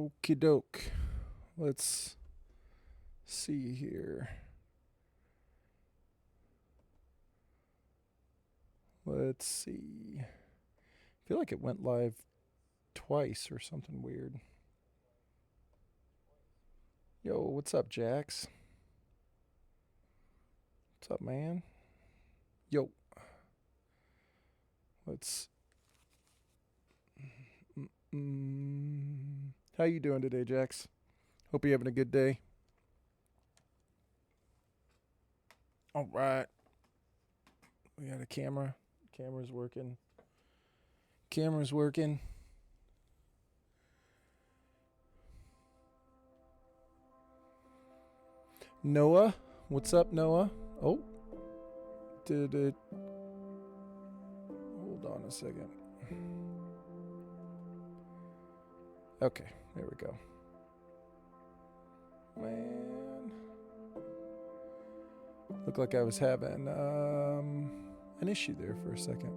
Okie doke. Let's see here. Let's see. I feel like it went live twice or something weird. Yo, what's up, Jax? What's up, man? Yo. Let's. How you doing today, Jax? Hope you're having a good day. All right. We got a camera. Camera's working. Camera's working. Noah, what's up, Noah? Oh, did it? Hold on a second. Okay, there we go. Man, looked like I was having an issue there for a second.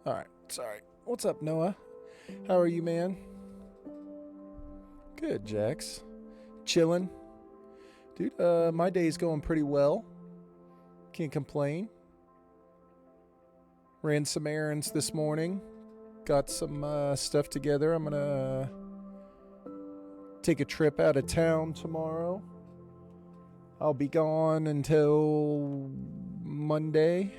All right, sorry. What's up, Noah? How are you, man? Good, Jax. Chilling. Dude, my day's going pretty well. Can't complain. Ran some errands this morning. Got some stuff together. I'm going to take a trip out of town tomorrow. I'll be gone until Monday.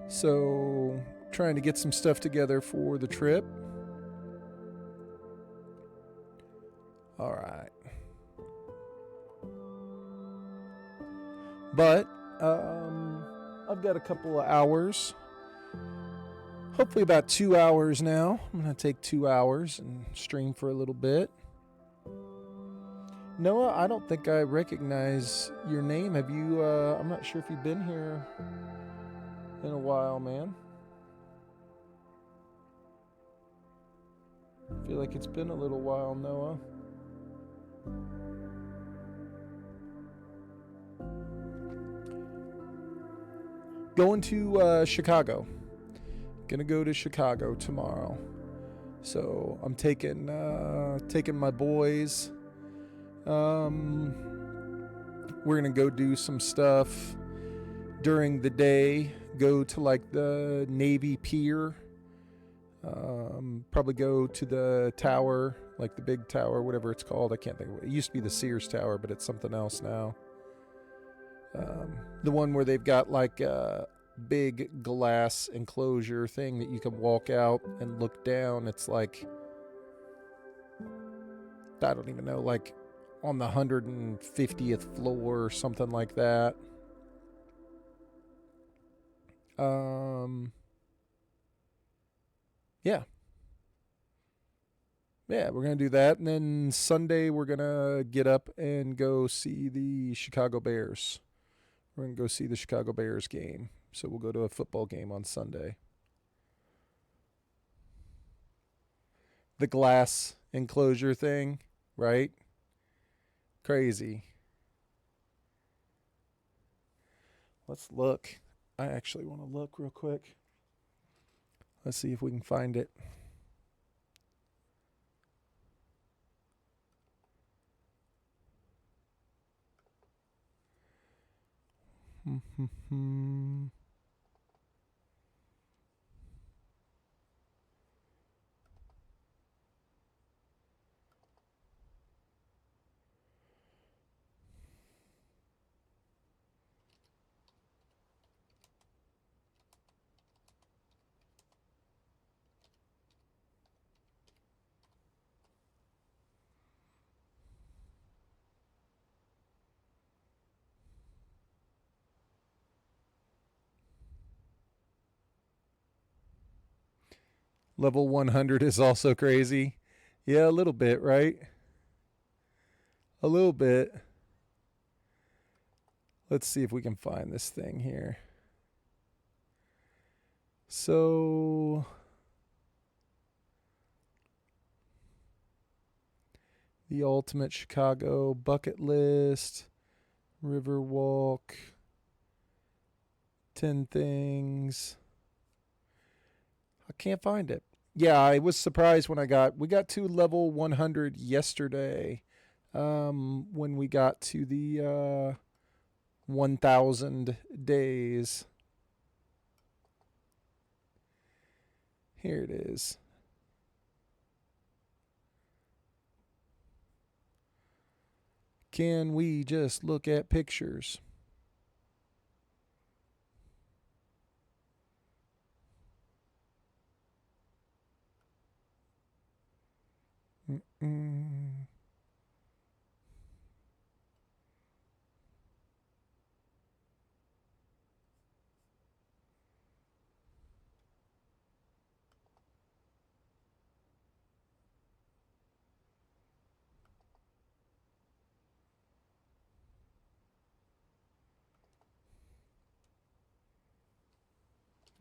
So, trying to get some stuff together for the trip. All right. But I've got a couple of hours. Hopefully about 2 hours now. I'm going to take 2 hours and stream for a little bit. Noah, I don't think I recognize your name. Have you, I'm not sure if you've been here in a while, man. I feel like it's been a little while, Noah. Going to Chicago. Gonna go to Chicago tomorrow. So I'm taking my boys. We're gonna go do some stuff during the day. Go to like the Navy Pier. Probably go to the tower, like the big tower, whatever it's called. I can't think of it. It used to be the Sears Tower, but it's something else now. The one where they've got like a big glass enclosure thing that you can walk out and look down. It's like, I don't even know, like on the 150th floor or something like that. Yeah. Yeah, we're going to do that. And then Sunday, we're going to get up and go see the Chicago Bears. We're going to go see the Chicago Bears game. So we'll go to a football game on Sunday. The glass enclosure thing, right? Crazy. Let's look. I actually want to look real quick. Let's see if we can find it. Level 100 is also crazy. Yeah, a little bit, right? A little bit. Let's see if we can find this thing here. So, the ultimate Chicago bucket list, Riverwalk, 10 things. Can't find it. Yeah, I was surprised when we got to level 100 yesterday. When we got to the 1,000 days. Here it is. Can we just look at pictures? Mm-mm.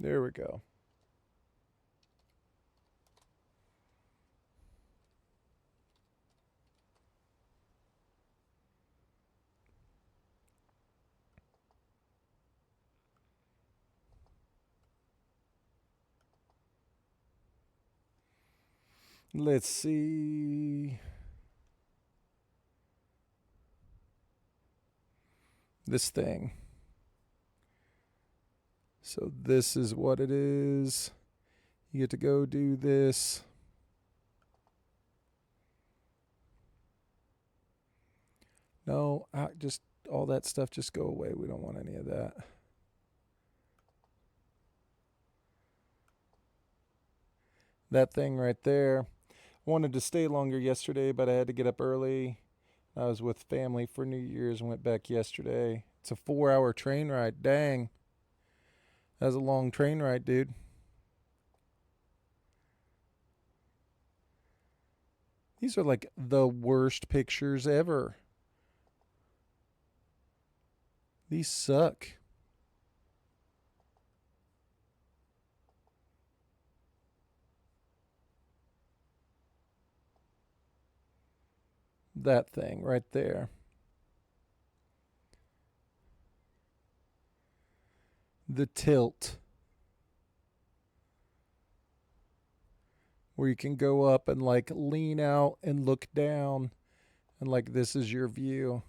There we go. Let's see. This thing. So this is what it is. You get to go do this. No, just all that stuff just go away. We don't want any of that. That thing right there. Wanted to stay longer yesterday, but I had to get up early. I was with family for New Year's and went back yesterday. It's a 4-hour train ride. Dang. That was a long train ride, dude. These are like the worst pictures ever. These suck. That thing right there. The tilt. Where you can go up and like lean out and look down and like this is your view.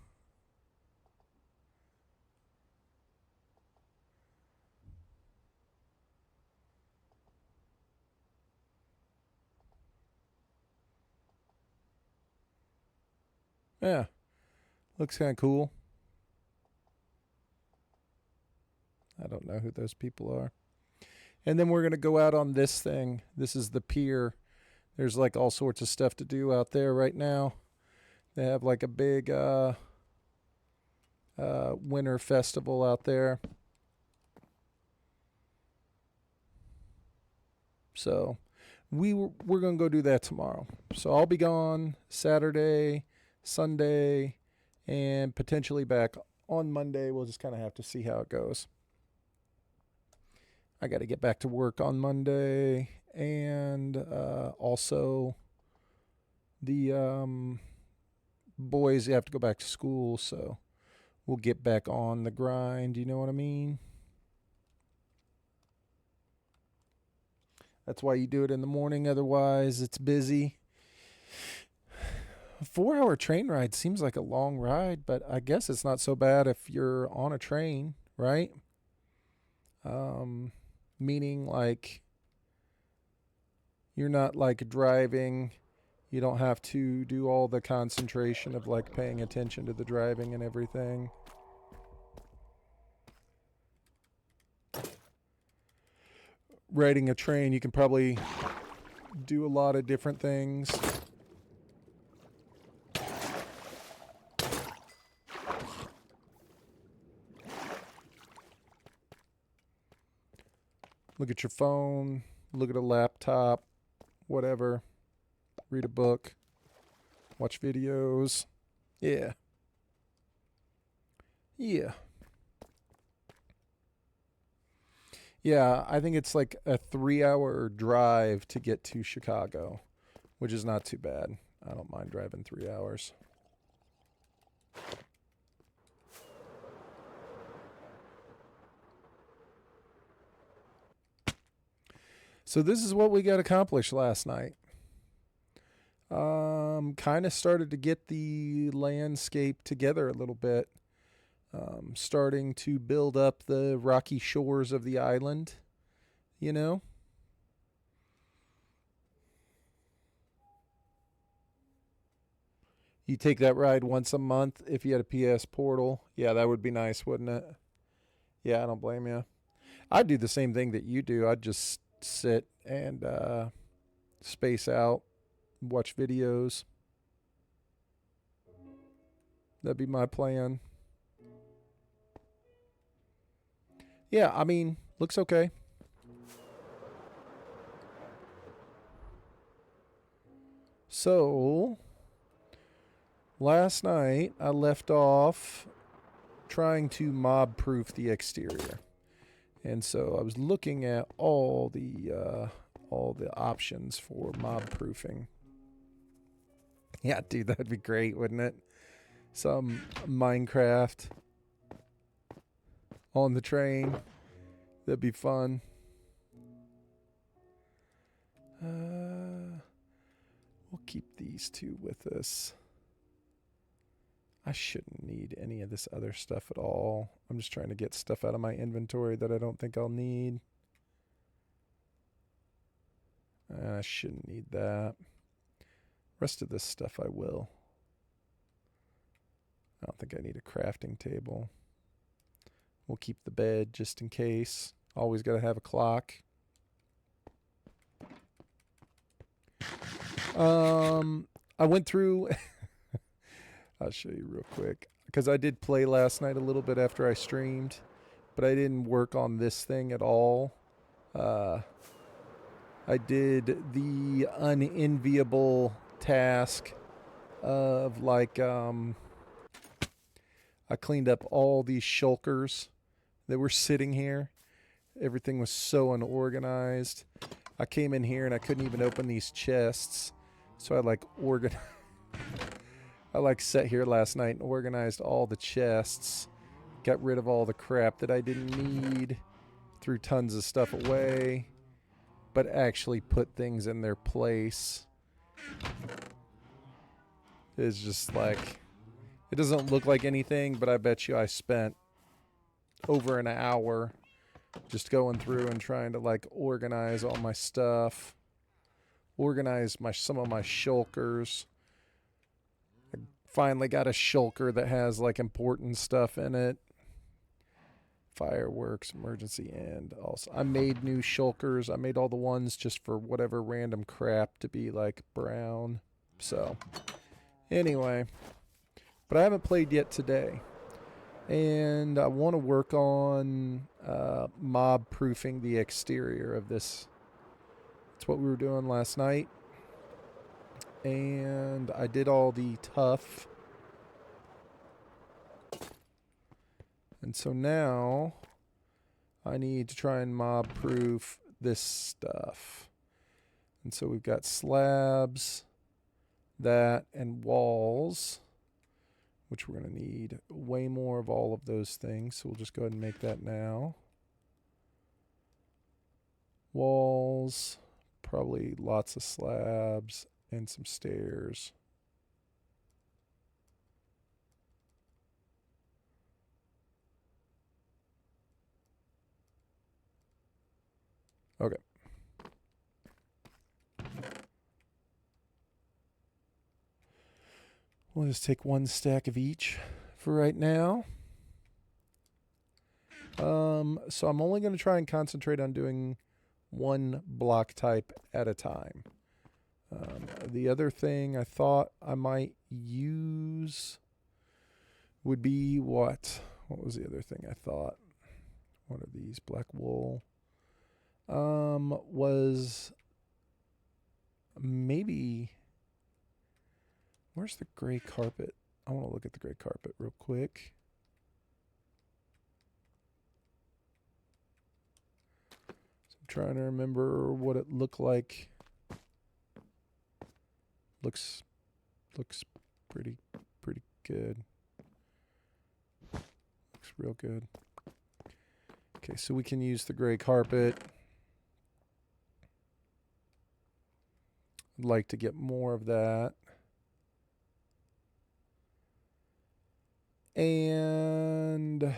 Yeah. Looks kind of cool. I don't know who those people are. And then we're going to go out on this thing. This is the pier. There's like all sorts of stuff to do out there right now. They have like a big winter festival out there. So we're going to go do that tomorrow. So I'll be gone Saturday, Sunday, and potentially back on Monday. We'll just kind of have to see how it goes. I got to get back to work on Monday, and also the boys have to go back to school, so we'll get back on the grind. You know what I mean? That's why you do it in the morning. Otherwise, it's busy. A 4-hour train ride seems like a long ride, but I guess it's not so bad if you're on a train, right? Meaning like you're not like driving. You don't have to do all the concentration of like paying attention to the driving and everything. Riding a train, you can probably do a lot of different things. Look at your phone, look at a laptop, whatever. Read a book, watch videos. Yeah. Yeah. Yeah, I think it's like a 3-hour drive to get to Chicago, which is not too bad. I don't mind driving 3 hours. So this is what we got accomplished last night. Kind of started to get the landscape together a little bit. Starting to build up the rocky shores of the island, you know. You take that ride once a month if you had a PS Portal. Yeah, that would be nice, wouldn't it? Yeah, I don't blame you. I'd do the same thing that you do. I'd just sit and space out, watch videos. That'd be my plan. Yeah, I mean, looks okay. So, last night I left off trying to mob proof the exterior. And so I was looking at all the options for mob proofing. Yeah, dude, that'd be great, wouldn't it? Some Minecraft on the train. That'd be fun. We'll keep these two with us. I shouldn't need any of this other stuff at all. I'm just trying to get stuff out of my inventory that I don't think I'll need. I shouldn't need that. Rest of this stuff I will. I don't think I need a crafting table. We'll keep the bed just in case. Always got to have a clock. I went through... I'll show you real quick. Because I did play last night a little bit after I streamed. But I didn't work on this thing at all. I did the unenviable task of like... I cleaned up all these shulkers that were sitting here. Everything was so unorganized. I came in here and I couldn't even open these chests. So I like sat here last night and organized all the chests. Got rid of all the crap that I didn't need. Threw tons of stuff away. But actually put things in their place. It's just like... It doesn't look like anything, but I bet you I spent over an hour just going through and trying to like organize all my stuff. Organize some of my shulkers. I finally got a shulker that has like important stuff in it. Fireworks, emergency end. Also, I made new shulkers. I made all the ones just for whatever random crap to be like brown. So, anyway. But I haven't played yet today. And I want to work on mob proofing the exterior of this. That's what we were doing last night. And I did all the tough. And so now I need to try and mob proof this stuff. And so we've got slabs, that, and walls, which we're going to need way more of all of those things. So we'll just go ahead and make that now. Walls, probably lots of slabs and some stairs. Okay. We'll just take one stack of each for right now. So I'm only going to try and concentrate on doing one block type at a time. The other thing I thought I might use would be what? What was the other thing I thought? What are these? Black wool. Was maybe... Where's the gray carpet? I want to look at the gray carpet real quick. So I'm trying to remember what it looked like. Looks pretty good. Looks real good. Okay, so we can use the gray carpet. I'd like to get more of that. And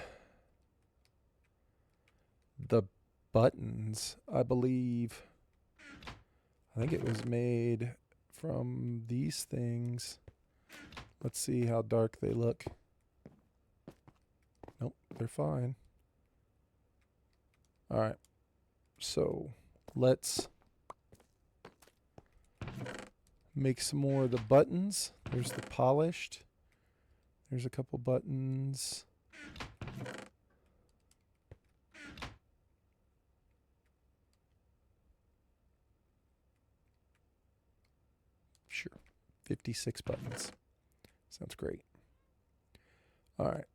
the buttons, I believe, I think it was made from these things. Let's see how dark they look. Nope, they're fine. All right, so let's make some more of the buttons. There's the polished. There's a couple buttons. Sure, 56 buttons. Sounds great. All right.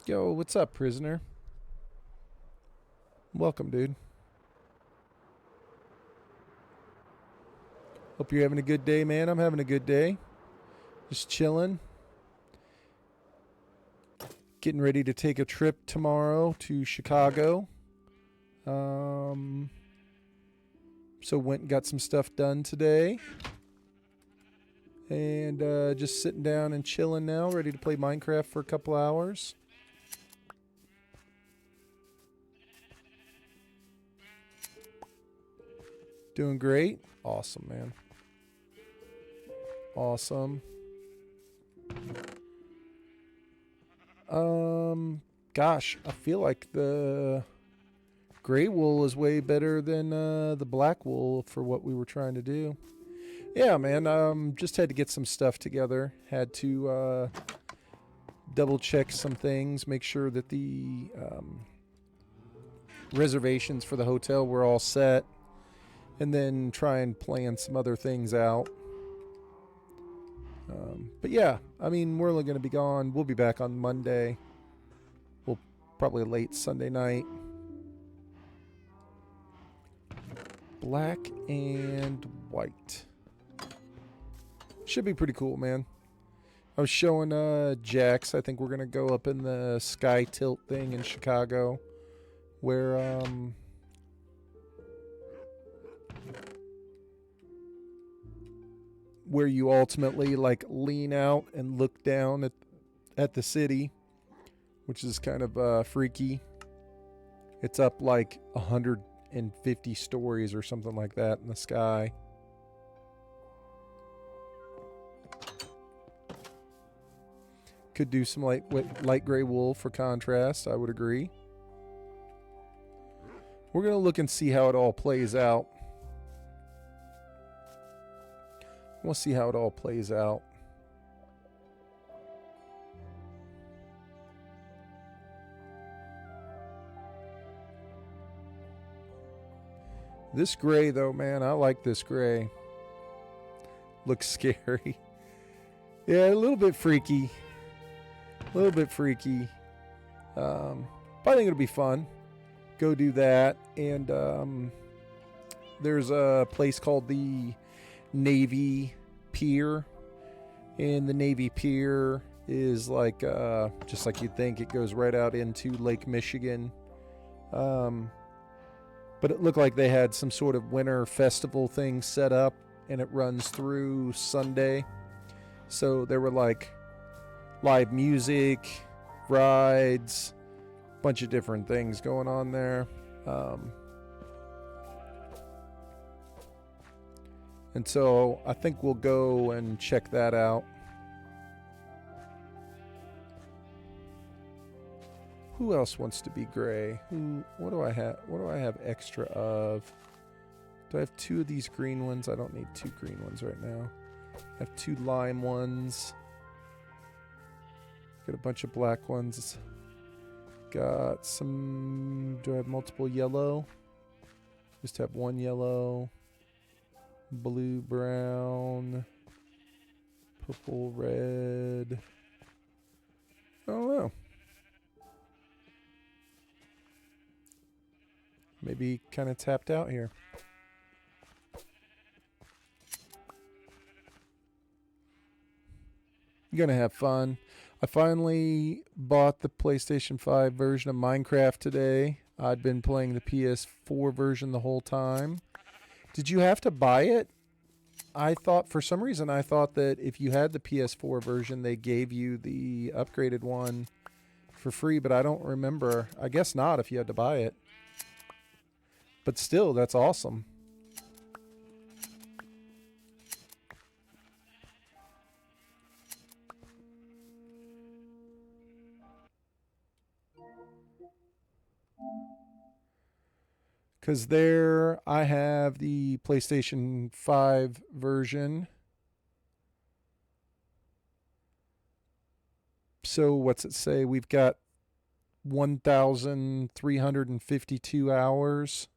Yo, what's up, prisoner? Welcome, dude. Hope you're having a good day, man. I'm having a good day. Just chilling. Getting ready to take a trip tomorrow to Chicago. So went and got some stuff done today. And just sitting down and chilling now, ready to play Minecraft for a couple hours. Doing great. Awesome, man. Awesome. Gosh, I feel like the gray wool is way better than the black wool for what we were trying to do. Yeah, man. Just had to get some stuff together. Had to double check some things, make sure that the reservations for the hotel were all set, and then try and plan some other things out. But yeah, I mean, we're only going to be gone. We'll be back on Monday. We'll probably late Sunday night. Black and white. Should be pretty cool, man. I was showing Jax. I think we're going to go up in the Sky Tilt thing in Chicago, where you ultimately like lean out and look down at the city, which is kind of freaky. It's up like 150 stories or something like that in the sky. Could do some light gray wool for contrast, I would agree. We're going to look and see how it all plays out. We'll see how it all plays out. This gray, though, man, I like this gray. Looks scary. Yeah, a little bit freaky. A little bit freaky. But I think it'll be fun. Go do that. And there's a place called the Navy Pier. And the Navy Pier is like, just like you'd think, it goes right out into Lake Michigan. But it looked like they had some sort of winter festival thing set up, and it runs through Sunday. So there were like live music, rides, bunch of different things going on there. And so I think we'll go and check that out. Who else wants to be gray? What do I have? What do I have extra of? Do I have 2 of these green ones? I don't need 2 green ones right now. I have 2 lime ones. Got a bunch of black ones. Got some... Do I have multiple yellow? Just have 1 yellow. Blue, brown. Purple, red. I don't know. Maybe kind of tapped out here. You're going to have fun. I finally bought the PlayStation 5 version of Minecraft today. I'd been playing the PS4 version the whole time. Did you have to buy it? For some reason, I thought that if you had the PS4 version, they gave you the upgraded one for free, but I don't remember. I guess not if you had to buy it. But still, that's awesome. Because there I have the PlayStation 5 version. So what's it say? We've got 1,352 hours,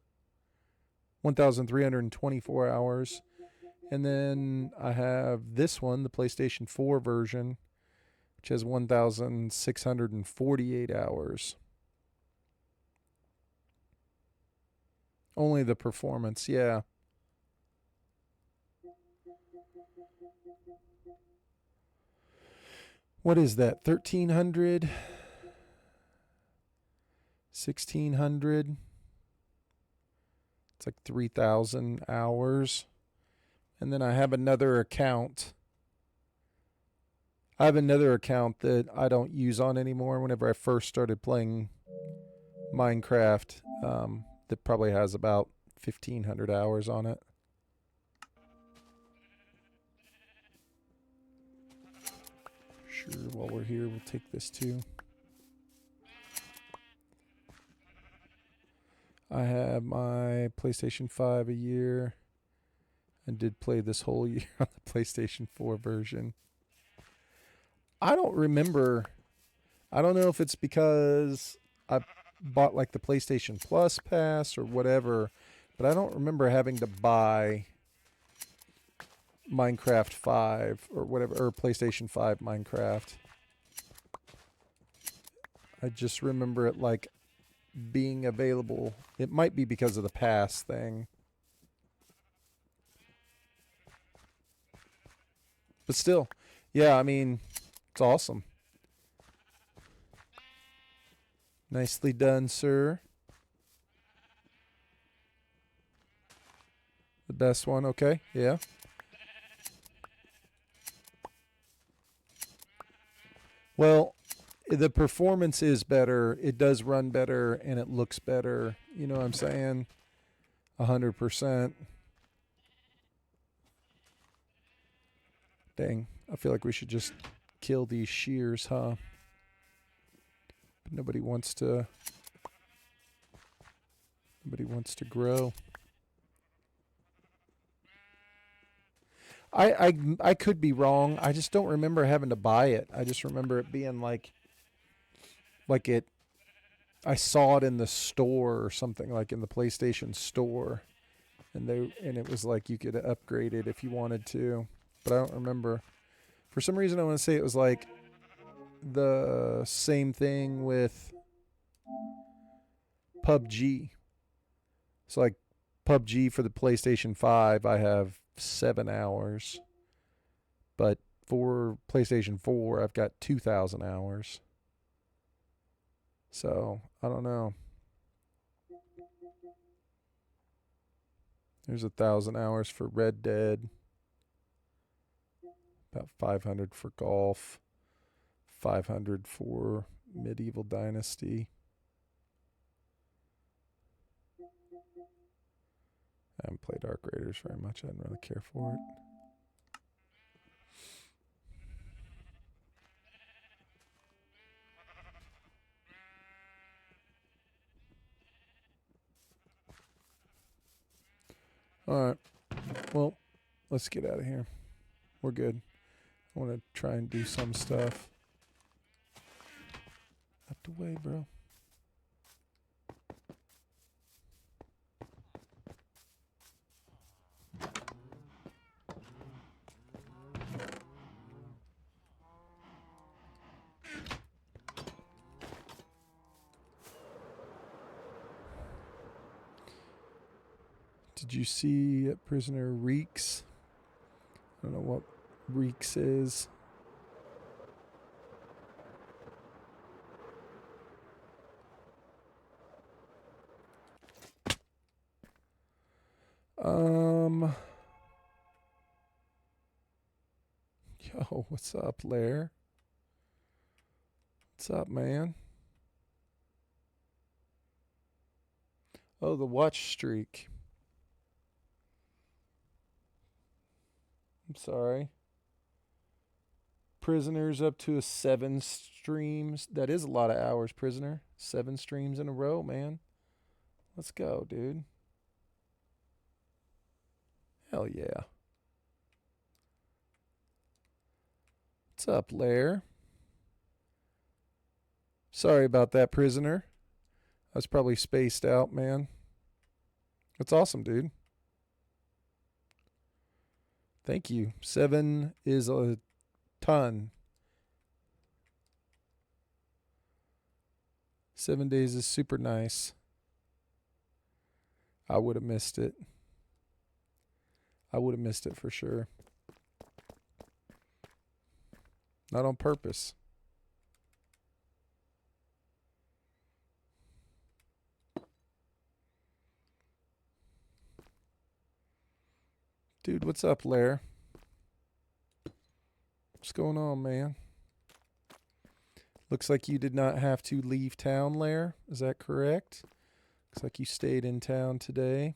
1,324 hours. And then I have this one, the PlayStation 4 version, which has 1,648 hours. Only the performance, yeah. What is that? 1,300? 1,600? It's like 3,000 hours. And then I have another account. I have another account that I don't use on anymore. Whenever I first started playing Minecraft, that probably has about 1,500 hours on it. Sure, while we're here, we'll take this too. I have my PlayStation 5 a year. And did play this whole year on the PlayStation 4 version. I don't remember. I don't know if it's because I bought like the PlayStation Plus pass or whatever, but I don't remember having to buy Minecraft 5 or whatever, or PlayStation 5 Minecraft. I just remember it like being available. It might be because of the pass thing. But still, yeah, I mean, it's awesome. Nicely done, sir. The best one, okay, yeah. Well, the performance is better. It does run better, and it looks better. You know what I'm saying? 100%. Dang, I feel like we should just kill these shears, huh? But nobody wants to. Nobody wants to grow. I could be wrong. I just don't remember having to buy it. I just remember it being like it. I saw it in the store or something, like in the PlayStation store, and it was like you could upgrade it if you wanted to, but I don't remember. For some reason, I want to say it was like the same thing with PUBG. So like PUBG for the PlayStation 5, I have 7 hours, but for PlayStation 4, I've got 2,000 hours. So I don't know. There's 1,000 hours for Red Dead. About 500 for golf. 500 for Medieval Dynasty. I haven't played Arc Raiders very much. I didn't really care for it. All right. Well, let's get out of here. We're good. I want to try and do some stuff. Out the way, bro. Did you see Prisoner Reeks? I don't know what Reeks is. Um, yo, what's up, Lair? What's up, man? Oh, the watch streak. I'm sorry. Prisoners up to a 7 streams. That is a lot of hours, prisoner. 7 streams in a row, man. Let's go, dude. Hell yeah. What's up, Lair? Sorry about that, prisoner. I was probably spaced out, man. That's awesome, dude. Thank you. 7 is a ton. 7 days is super nice. I would have missed it. I would have missed it for sure. Not on purpose. Dude, what's up, Lair? What's going on, man? Looks like you did not have to leave town, Lair. Is that correct? Looks like you stayed in town today.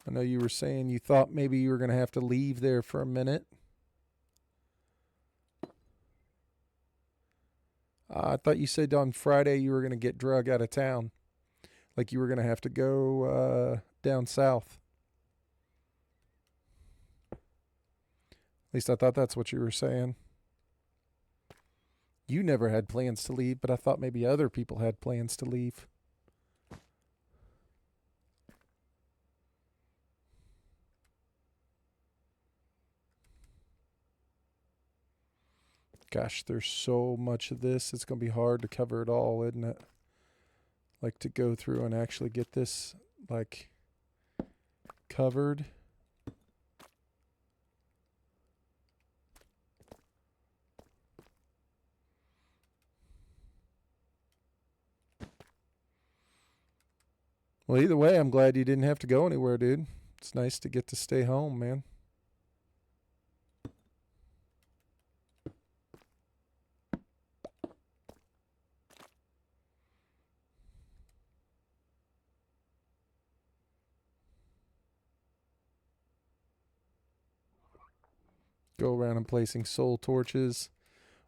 I know you were saying you thought maybe you were going to have to leave there for a minute. I thought you said on Friday you were going to get drug out of town. Like you were going to have to go down south. At least I thought that's what you were saying. You never had plans to leave, but I thought maybe other people had plans to leave. Gosh, there's so much of this. It's going to be hard to cover it all, isn't it? Like to go through and actually get this like covered. Well, either way, I'm glad you didn't have to go anywhere, dude. It's nice to get to stay home, man. Go around and placing soul torches.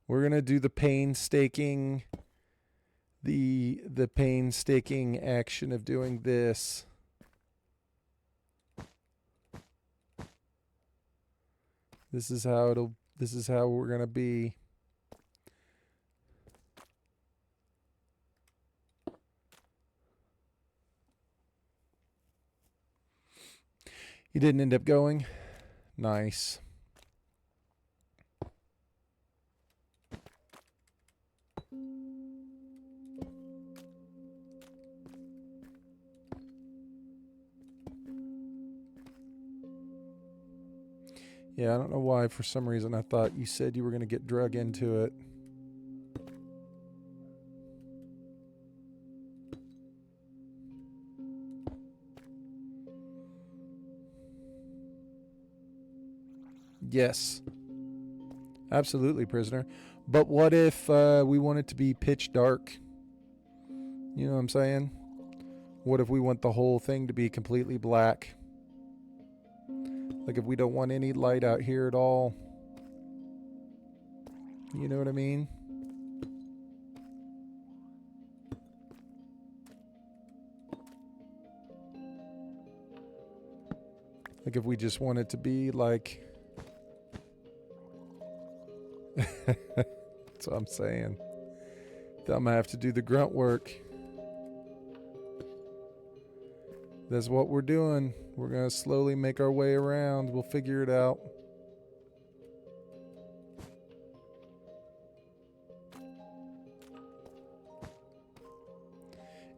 We're gonna do the painstaking action of doing this. This is how we're gonna be. You didn't end up going? Nice. Yeah, I don't know why. For some reason, I thought you said you were going to get drug into it. Yes. Absolutely, prisoner. But what if we want it to be pitch dark? You know what I'm saying? What if we want the whole thing to be completely black? Like if we don't want any light out here at all. You know what I mean? Like if we just want it to be like... That's what I'm saying. I'm gonna have to do the grunt work. That's what we're doing. We're gonna slowly make our way around. We'll figure it out.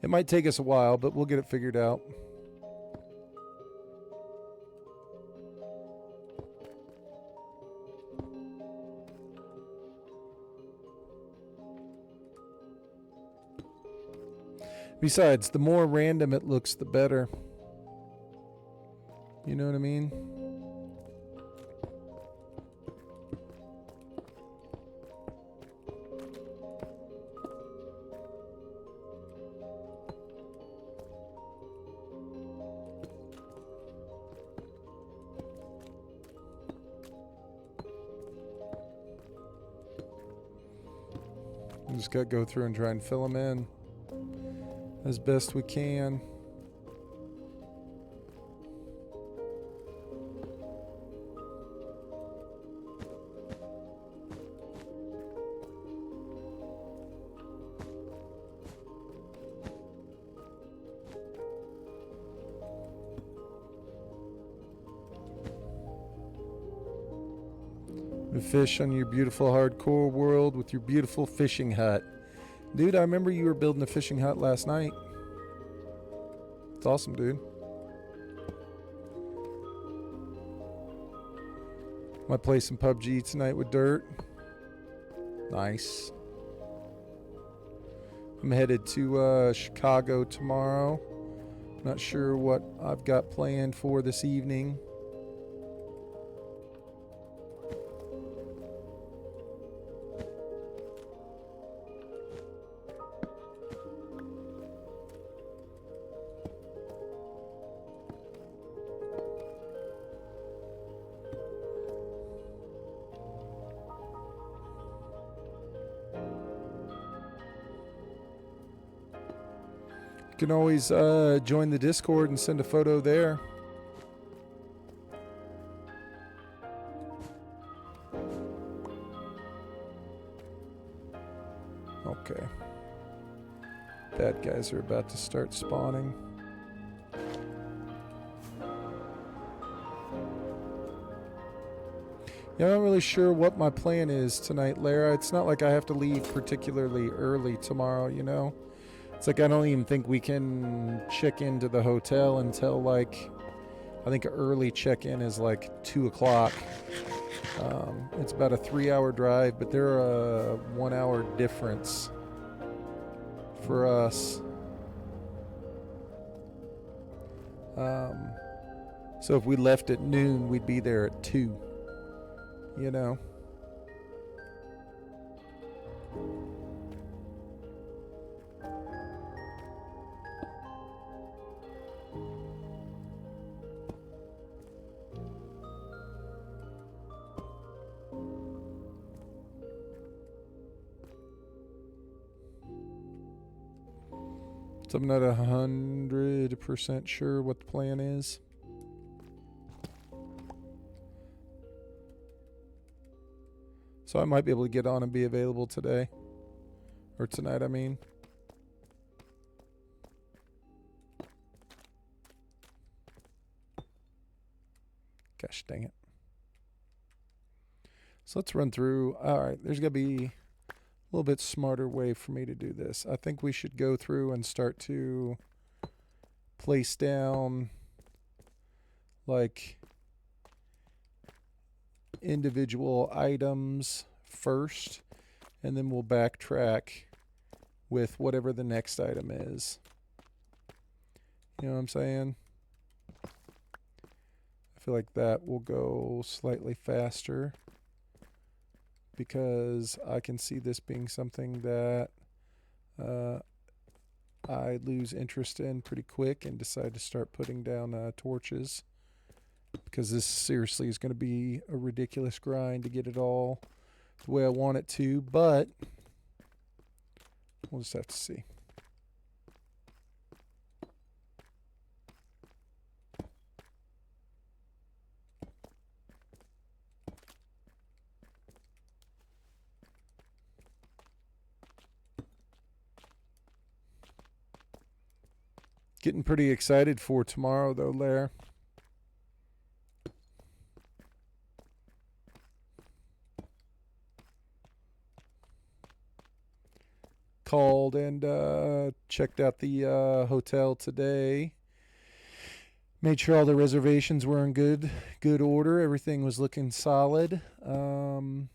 It might take us a while, but we'll get it figured out. Besides, the more random it looks, the better. You know what I mean? We just got to go through and try and fill them in as best we can. The fish on your beautiful hardcore world with your beautiful fishing hut. Dude, I remember you were building a fishing hut last night. It's awesome, dude. Might play some PUBG tonight with Dirt. Nice. I'm headed to Chicago tomorrow. Not sure what I've got planned for this evening. You can always join the Discord and send a photo there. Okay. Bad guys are about to start spawning. Yeah, I'm not really sure what my plan is tonight, Lara. It's not like I have to leave particularly early tomorrow, you know? It's like I don't even think we can check into the hotel until like, I think early check-in is like 2 o'clock. It's about a 3-hour drive, but they're a 1-hour difference for us. So if we left at noon, we'd be there at 2, you know? So I'm not 100% sure what the plan is. So I might be able to get on and be available today. Or tonight, I mean. Gosh dang it. So let's run through. Alright, there's got to be a little bit smarter way for me to do this. I think we should go through and start to place down like individual items first, and then we'll backtrack with whatever the next item is. You know what I'm saying? I feel like that will go slightly faster because I can see this being something that I lose interest in pretty quick and decide to start putting down torches. Because this seriously is going to be a ridiculous grind to get it all the way I want it to, but we'll just have to see. Getting pretty excited for tomorrow though, Lair. Called and checked out the hotel today. Made sure all the reservations were in good order. Everything was looking solid. Went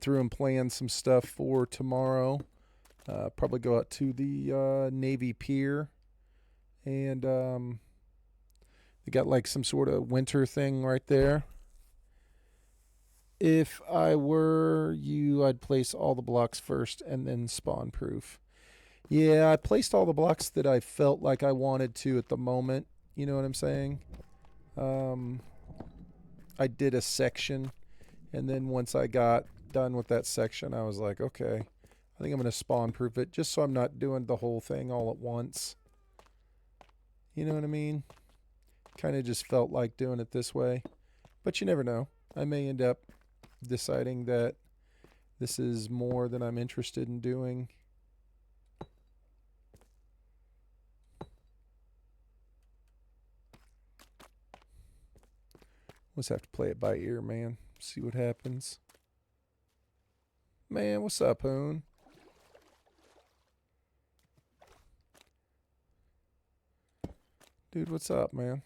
through and planned some stuff for tomorrow. Probably go out to the Navy Pier, and they got like some sort of winter thing right there. If I were you, I'd place all the blocks first and then spawn proof. Yeah, I placed all the blocks that I felt like I wanted to at the moment. You know what I'm saying? Um, I did a section, and then once I got done with that section, I was like, okay, I think I'm going to spawn proof it just so I'm not doing the whole thing all at once. You know what I mean? Kind of just felt like doing it this way. But you never know. I may end up deciding that this is more than I'm interested in doing. Let's have to play it by ear, man. See what happens. Man, what's up, Hoon? Dude, what's up, man?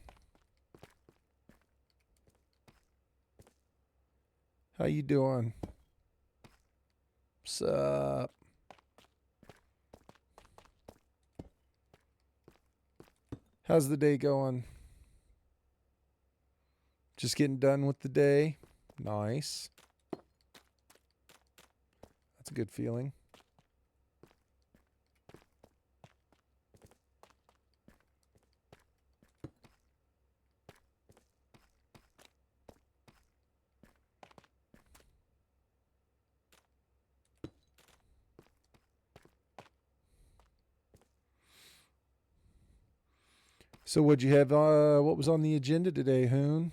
How you doing? What's up? How's the day going? Just getting done with the day. Nice. That's a good feeling. So what'd you have? What was on the agenda today, Hoon?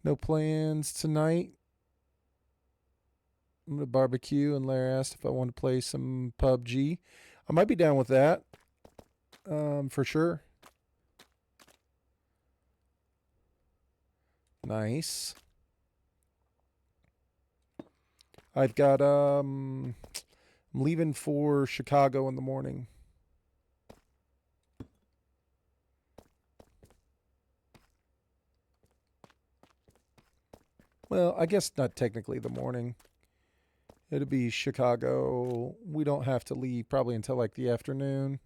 No plans tonight. I'm gonna barbecue, and Larry asked if I want to play some PUBG. I might be down with that, for sure. Nice. I've got I'm leaving for Chicago in the morning. Well, I guess not technically the morning. It'll be Chicago. We don't have to leave probably until like the afternoon.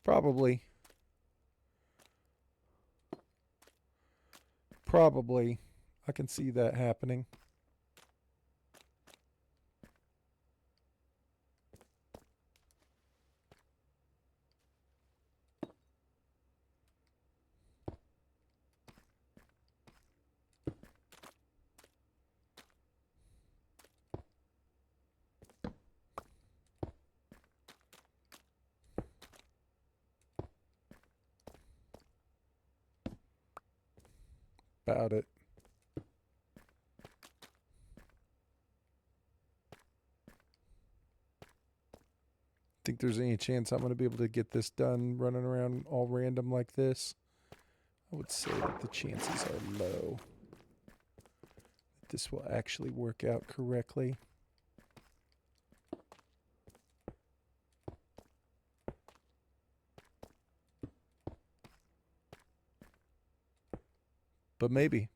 Probably. Probably. I can see that happening. About it. Think there's any chance I'm going to be able to get this done running around all random like this? I would say that the chances are low that this will actually work out correctly. But maybe.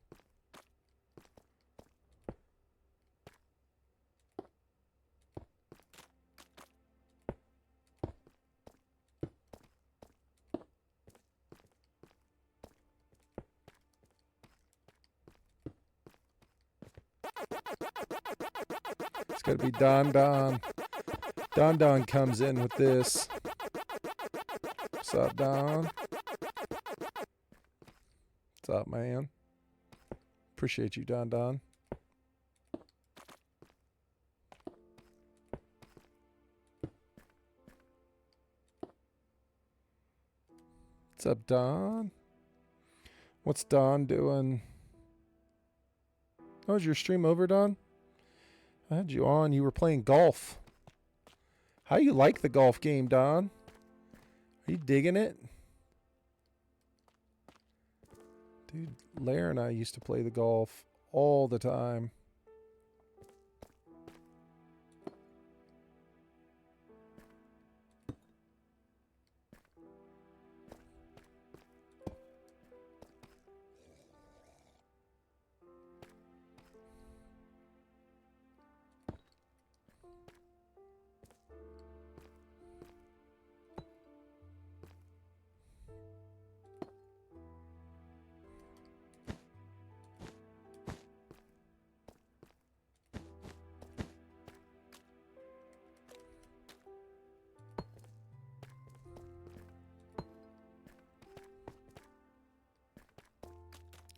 It's got to be Don Don. Don Don comes in with this. What's up, Don? What's up, man? Appreciate you, Don Don. What's up, Don? What's Don doing? Oh, is your stream over, Don? I had you on. You were playing golf. How you like the golf game, Don? Are you digging it? Dude, Lair and I used to play the golf all the time.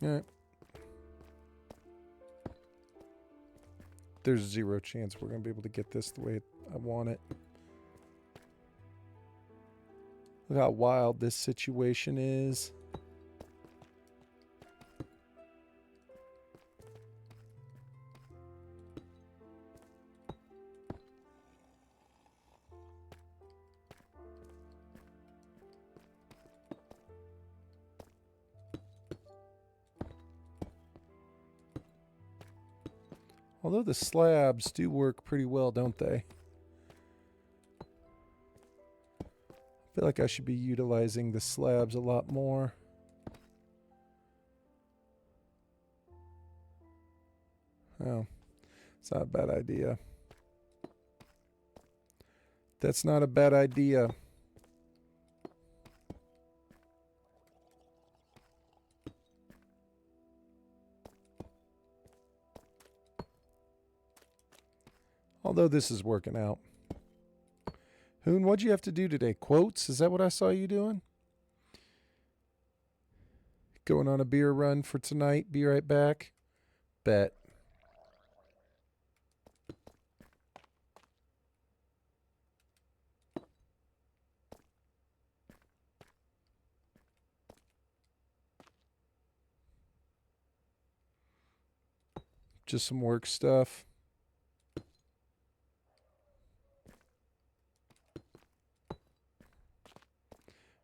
All right. There's 0 chance we're going to be able to get this the way I want it. Look how wild this situation is. Although the slabs do work pretty well, don't they? I feel like I should be utilizing the slabs a lot more. Oh, it's not a bad idea. That's not a bad idea. Although this is working out. Hoon, what'd you have to do today? Quotes? Is that what I saw you doing? Going on a beer run for tonight. Be right back. Bet. Just some work stuff.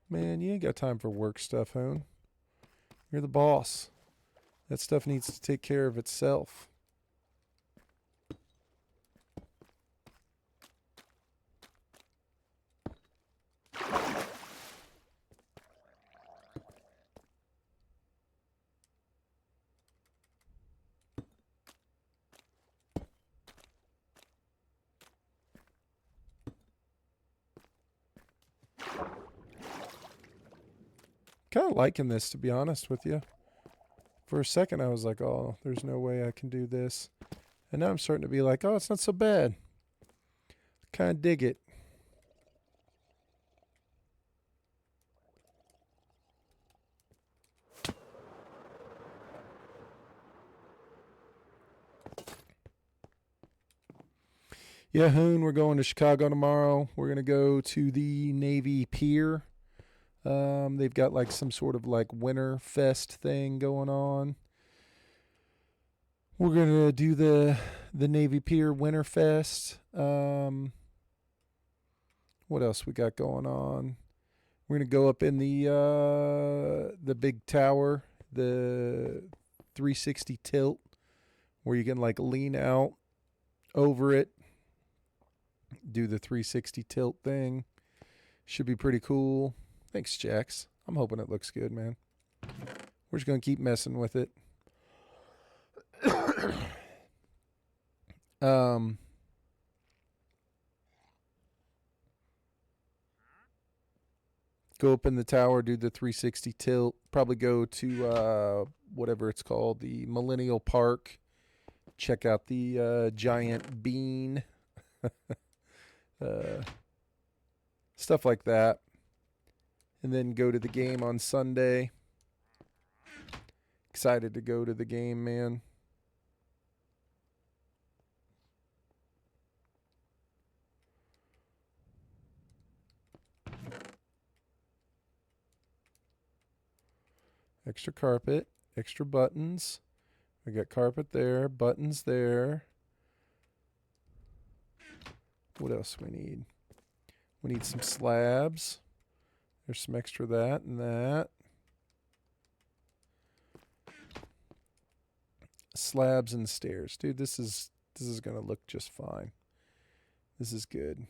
Man, you ain't got time for work stuff, Hoon. You're the boss. That stuff needs to take care of itself. Kind of liking this, to be honest with you. For a second, I was like, oh, there's no way I can do this. And now I'm starting to be like, oh, it's not so bad. Kind of dig it. Yeah, Hoon, we're going to Chicago tomorrow. We're going to go to the Navy Pier. They've got like some sort of like winter fest thing going on. We're gonna do the Navy Pier Winter Fest. What else we got going on? We're gonna go up in the big tower, the 360 tilt, where you can like lean out over it, do the 360 tilt thing. Should be pretty cool. Thanks, Jax. I'm hoping it looks good, man. We're just going to keep messing with it. Go up in the tower, do the 360 tilt. Probably go to whatever it's called, the Millennial Park. Check out the giant bean. Stuff like that. And then go to the game on Sunday. Excited to go to the game, man. Extra carpet, extra buttons. We got carpet there, buttons there. What else we need? We need some slabs. There's some extra that and that. Slabs and stairs. Dude, this is going to look just fine. This is good.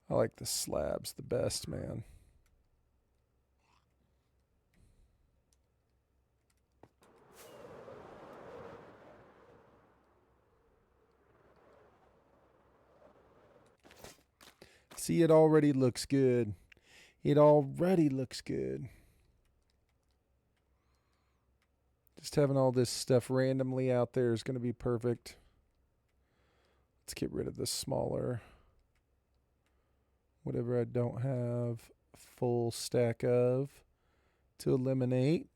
I like the slabs the best, man. See, it already looks good. It already looks good. Just having all this stuff randomly out there is going to be perfect. Let's get rid of the smaller, whatever I don't have a full stack of, to eliminate.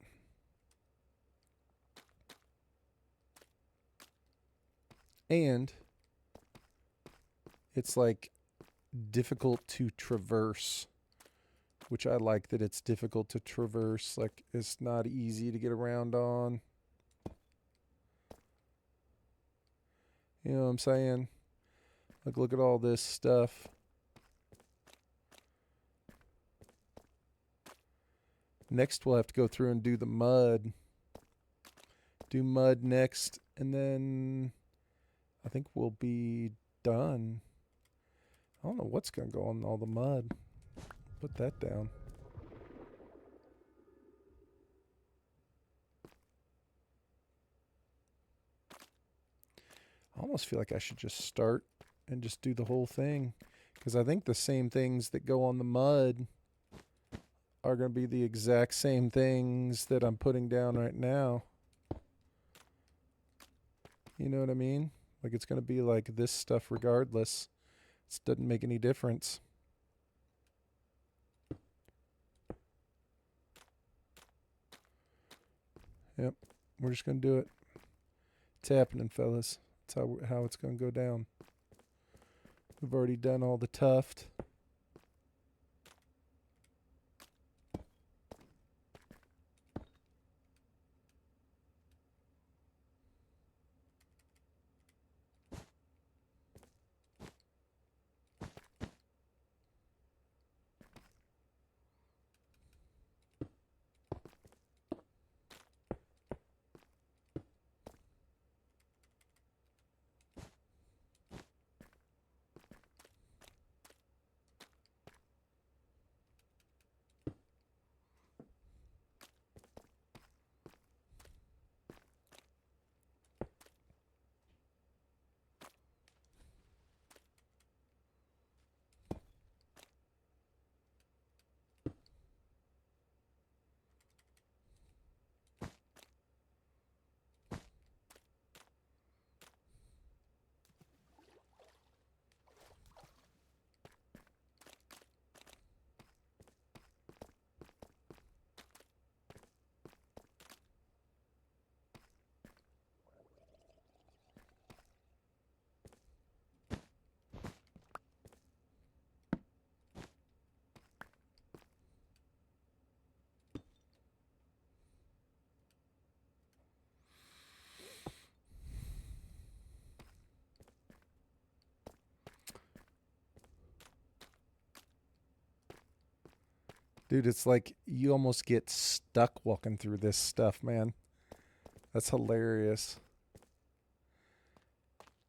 And it's like difficult to traverse, which I like that it's difficult to traverse. Like it's not easy to get around on. You know what I'm saying? Like, look at all this stuff. Next, we'll have to go through and do the mud. Do mud next, and then I think we'll be done. I don't know what's going to go on all the mud. Put that down. I almost feel like I should just start and just do the whole thing, because I think the same things that go on the mud are going to be the exact same things that I'm putting down right now. You know what I mean? Like it's going to be like this stuff regardless. It doesn't make any difference. Yep, we're just going to do it. It's happening, fellas. That's how it's going to go down. We've already done all the tuft. Dude, it's like you almost get stuck walking through this stuff, man. That's hilarious.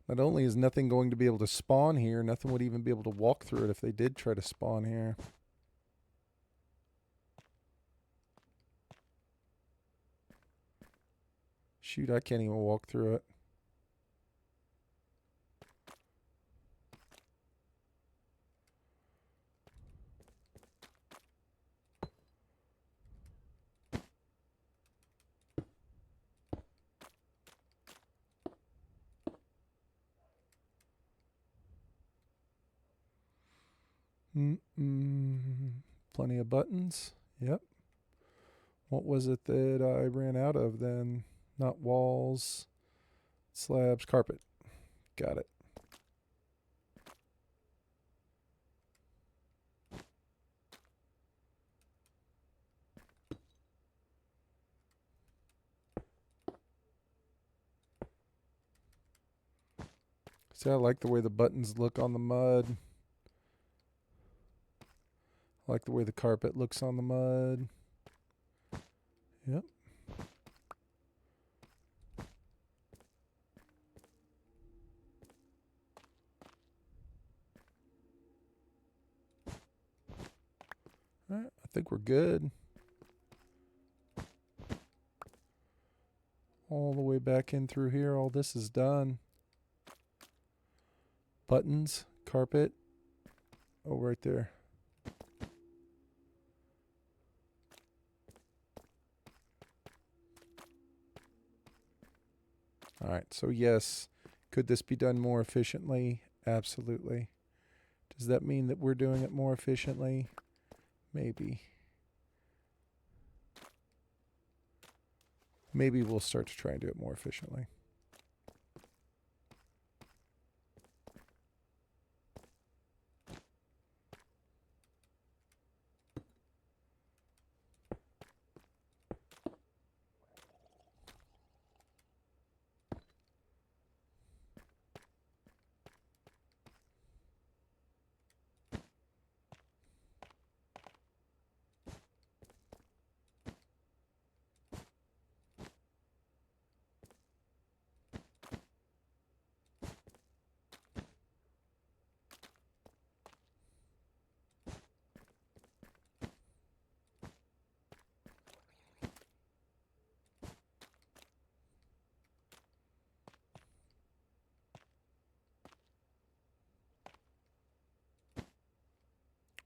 Not only is nothing going to be able to spawn here, nothing would even be able to walk through it if they did try to spawn here. Shoot, I can't even walk through it. Plenty of buttons. Yep. What was it that I ran out of then? Not walls, slabs, carpet. Got it. See, I like the way the buttons look on the mud. I like the way the carpet looks on the mud. Yep. All right, I think we're good. All the way back in through here, all this is done. Buttons, carpet. Oh, right there. right, so yes, could this be done more efficiently? Absolutely. Does that mean that we're doing it more efficiently? Maybe. Maybe we'll start to try and do it more efficiently.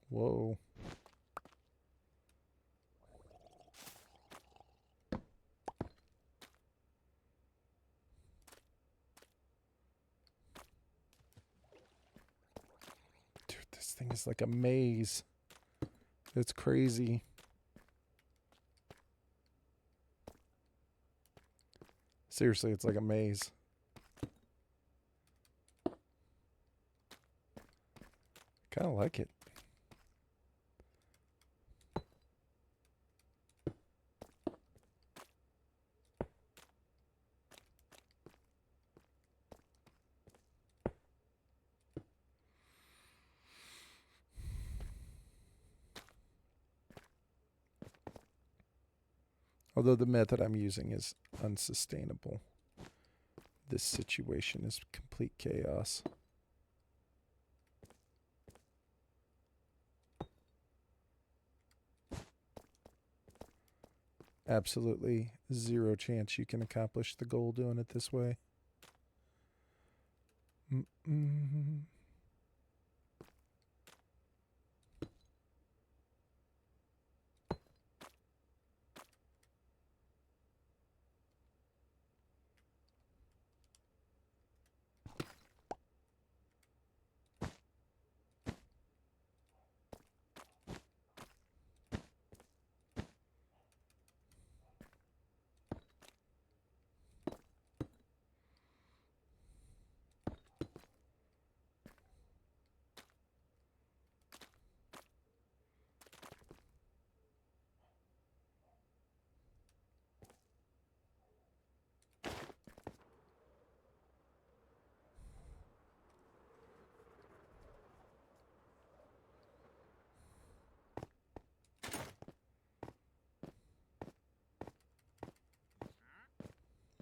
Whoa. Dude, this thing is like a maze. It's crazy. Seriously, it's like a maze. Kind of like it. Although the method I'm using is unsustainable. This situation is complete chaos. Absolutely zero chance you can accomplish the goal doing it this way.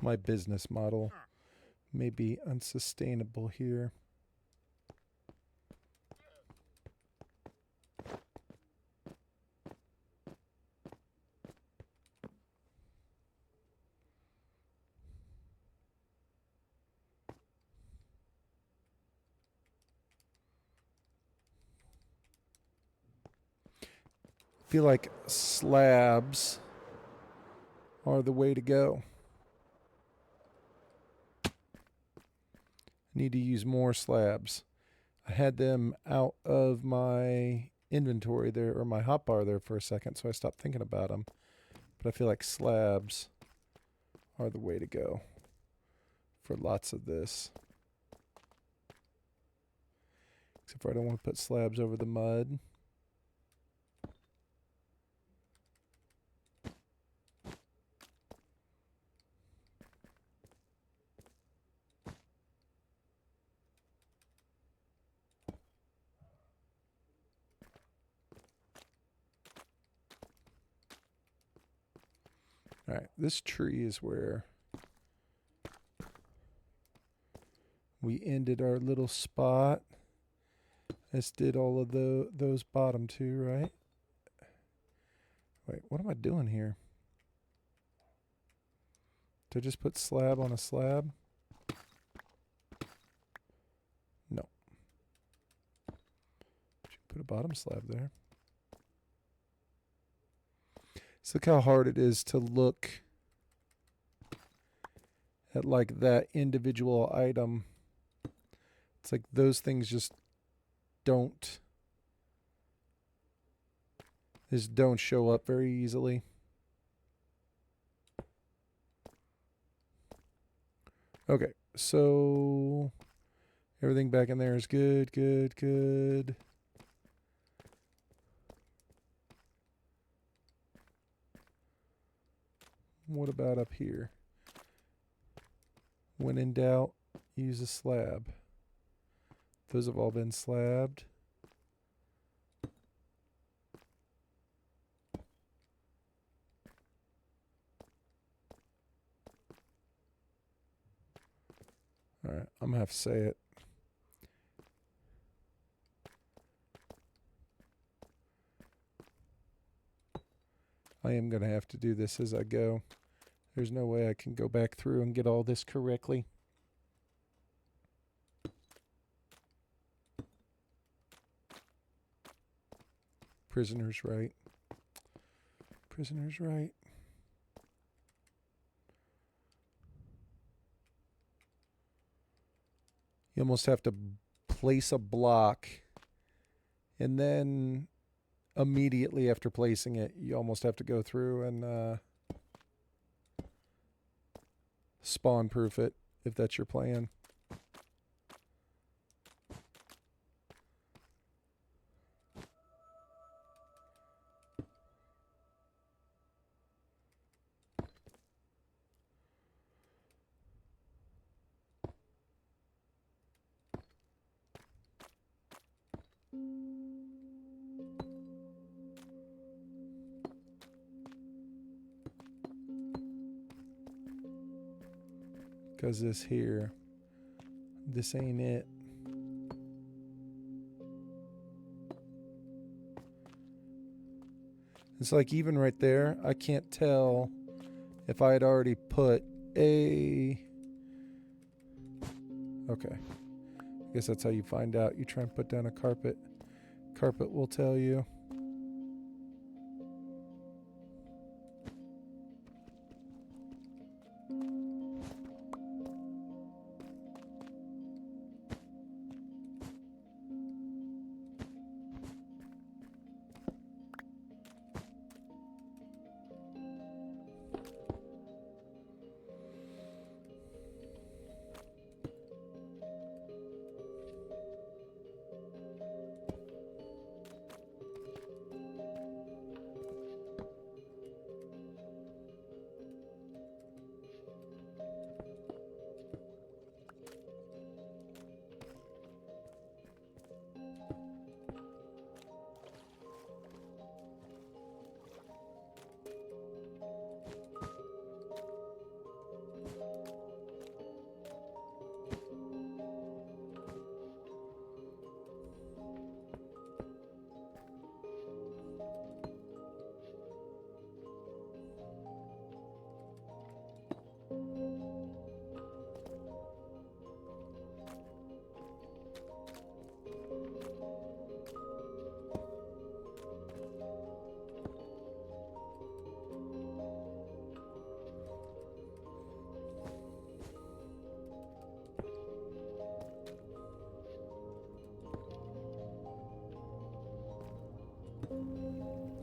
My business model may be unsustainable here. I feel like slabs are the way to go. Need to use more slabs. I had them out of my inventory there, or my hotbar there for a second, so I stopped thinking about them. But I feel like slabs are the way to go for lots of this. Except for I don't want to put slabs over the mud. All right, this tree is where we ended our little spot. This did all of those bottom two, right? Wait, what am I doing here? Did I just put slab on a slab? No. Should put a bottom slab there. So look how hard it is to look at like that individual item. It's like those things just don't show up very easily. Okay, so everything back in there is good, good, good. What about up here? When in doubt, use a slab. Those have all been slabbed. All right, I'm gonna have to say it. I am gonna have to do this as I go. There's no way I can go back through and get all this correctly. Prisoner's right. Prisoner's right. You almost have to place a block, and then immediately after placing it, you almost have to go through and spawn proof it, if that's your plan. Because this ain't it. It's like even right there, I can't tell if I had already put a... Okay. I guess that's how you find out. You try and put down a carpet. Carpet will tell you.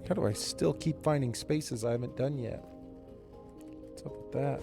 How do I still keep finding spaces I haven't done yet? What's up with that?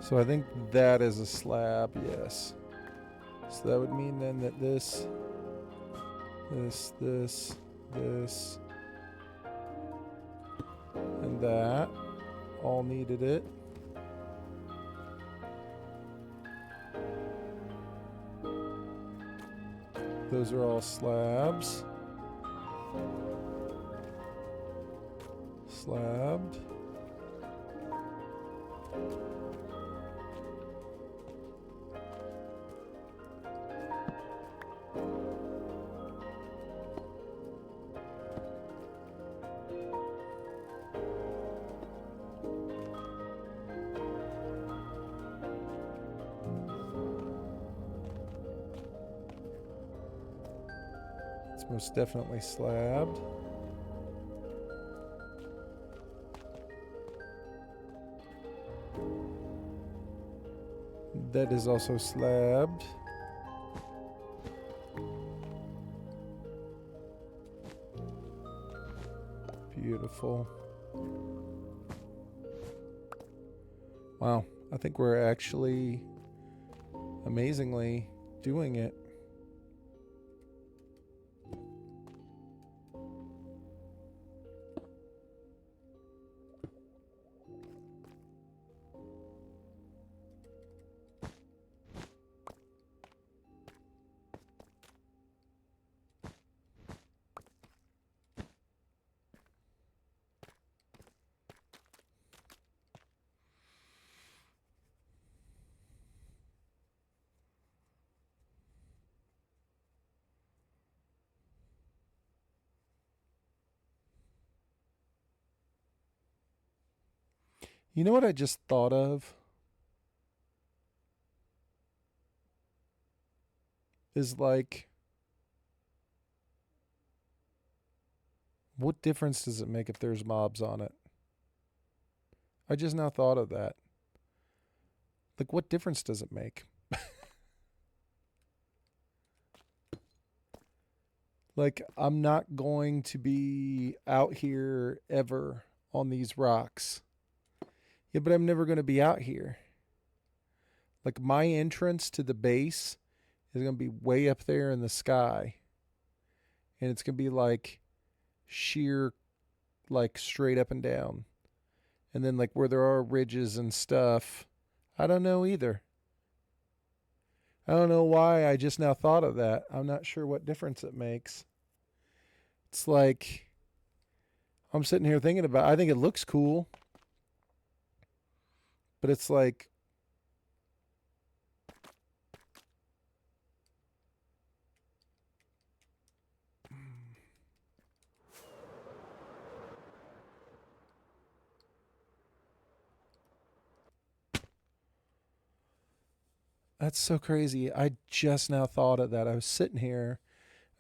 So I think that is a slab, yes. So that would mean then that this, and that all needed it. Those are all slabs. Slabbed. It's most definitely slabbed. That is also slabbed. Beautiful. Wow, I think we're actually amazingly doing it. You know what I just thought of? Is like, what difference does it make if there's mobs on it? I just now thought of that. Like, what difference does it make? Like, I'm not going to be out here ever on these rocks. Yeah, but I'm never going to be out here. Like, my entrance to the base is going to be way up there in the sky. And it's going to be like sheer, like straight up and down. And then, like, where there are ridges and stuff, I don't know either. I don't know why I just now thought of that. I'm not sure what difference it makes. It's like, I'm sitting here thinking about, I think it looks cool. But it's like, that's so crazy. I just now thought of that. I was sitting here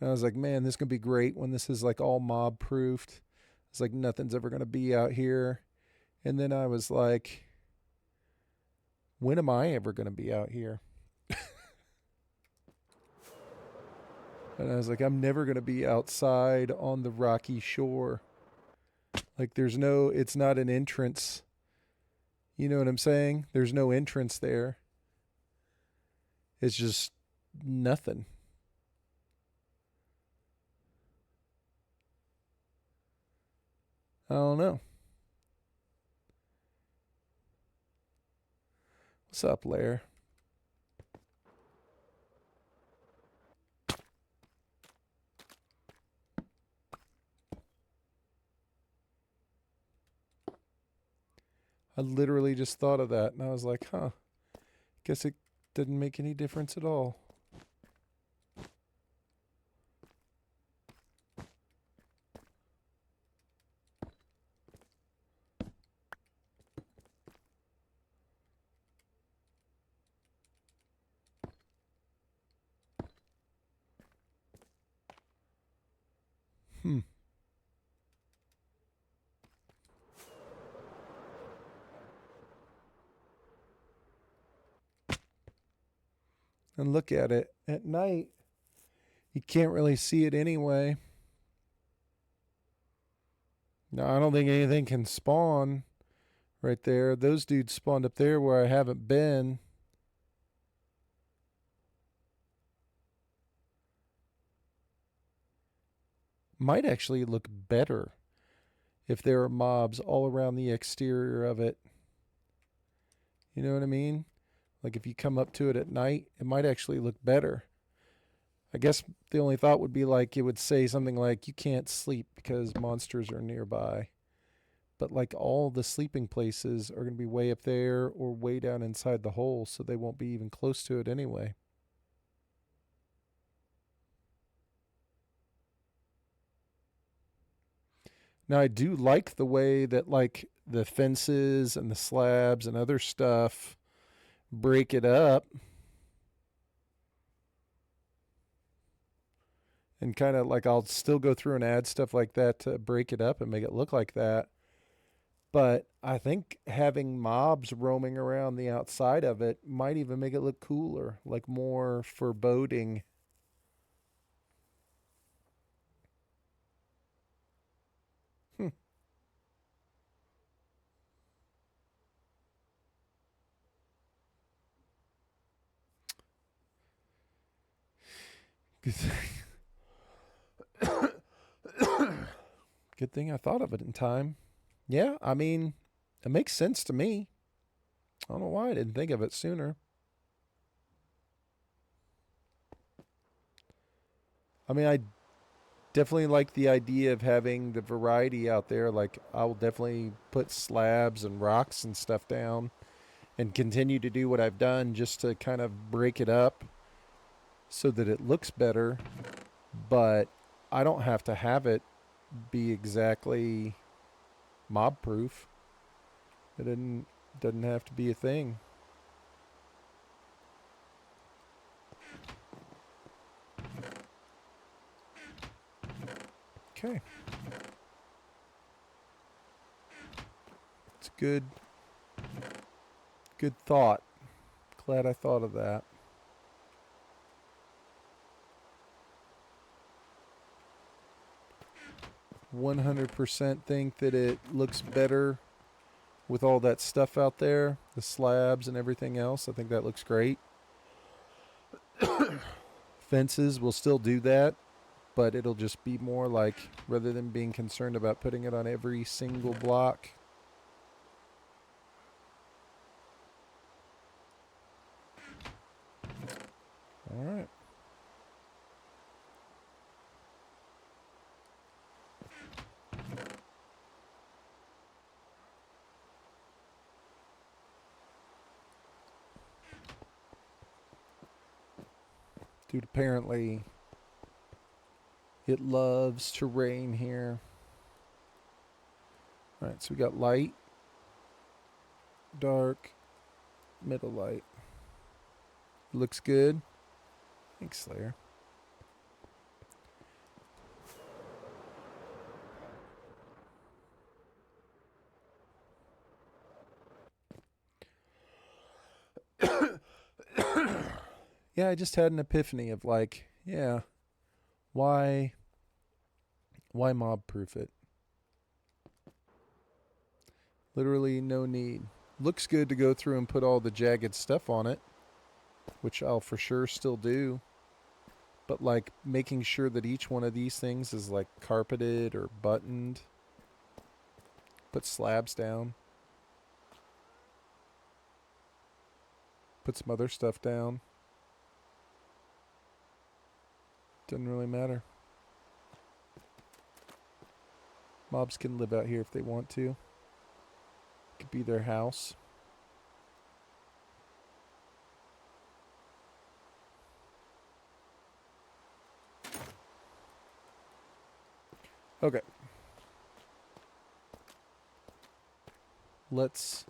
and I was like, man, this is going to be great when this is like all mob proofed. It's like nothing's ever going to be out here. And then I was like, when am I ever going to be out here? And I was like, I'm never going to be outside on the rocky shore. Like, it's not an entrance. You know what I'm saying? There's no entrance there. It's just nothing. I don't know. What's up, Lair? I literally just thought of that and I was like, huh, guess it didn't make any difference at all. And look at it. At night, you can't really see it anyway. No, I don't think anything can spawn right there. Those dudes spawned up there where I haven't been. Might actually look better if there are mobs all around the exterior of it. You know what I mean? Like if you come up to it at night, it might actually look better. I guess the only thought would be like it would say something like you can't sleep because monsters are nearby. But like all the sleeping places are going to be way up there or way down inside the hole, so they won't be even close to it anyway. Now I do like the way that like the fences and the slabs and other stuff break it up and kind of like I'll still go through and add stuff like that to break it up and make it look like that. But I think having mobs roaming around the outside of it might even make it look cooler, like more foreboding. Hmm. Good thing I thought of it in time. Yeah, I mean, it makes sense to me. I don't know why I didn't think of it sooner. I mean, I definitely like the idea of having the variety out there. Like, I will definitely put slabs and rocks and stuff down and continue to do what I've done just to kind of break it up so that it looks better. But I don't have to have it be exactly mob proof. It doesn't have to be a thing. Okay. It's good thought. Glad I thought of that. 100% think that it looks better with all that stuff out there, the slabs and everything else. I think that looks great. Fences will still do that, but it'll just be more like rather than being concerned about putting it on every single block. All right. Dude, apparently it loves to rain here. All right, so we got light, dark, middle light. Looks good. Thanks, Slayer. Yeah, I just had an epiphany of like, yeah, why mob proof it? Literally no need. Looks good to go through and put all the jagged stuff on it, which I'll for sure still do. But like making sure that each one of these things is like carpeted or buttoned. Put slabs down. Put some other stuff down. Doesn't really matter. Mobs can live out here if they want to. It could be their house. Okay. Let's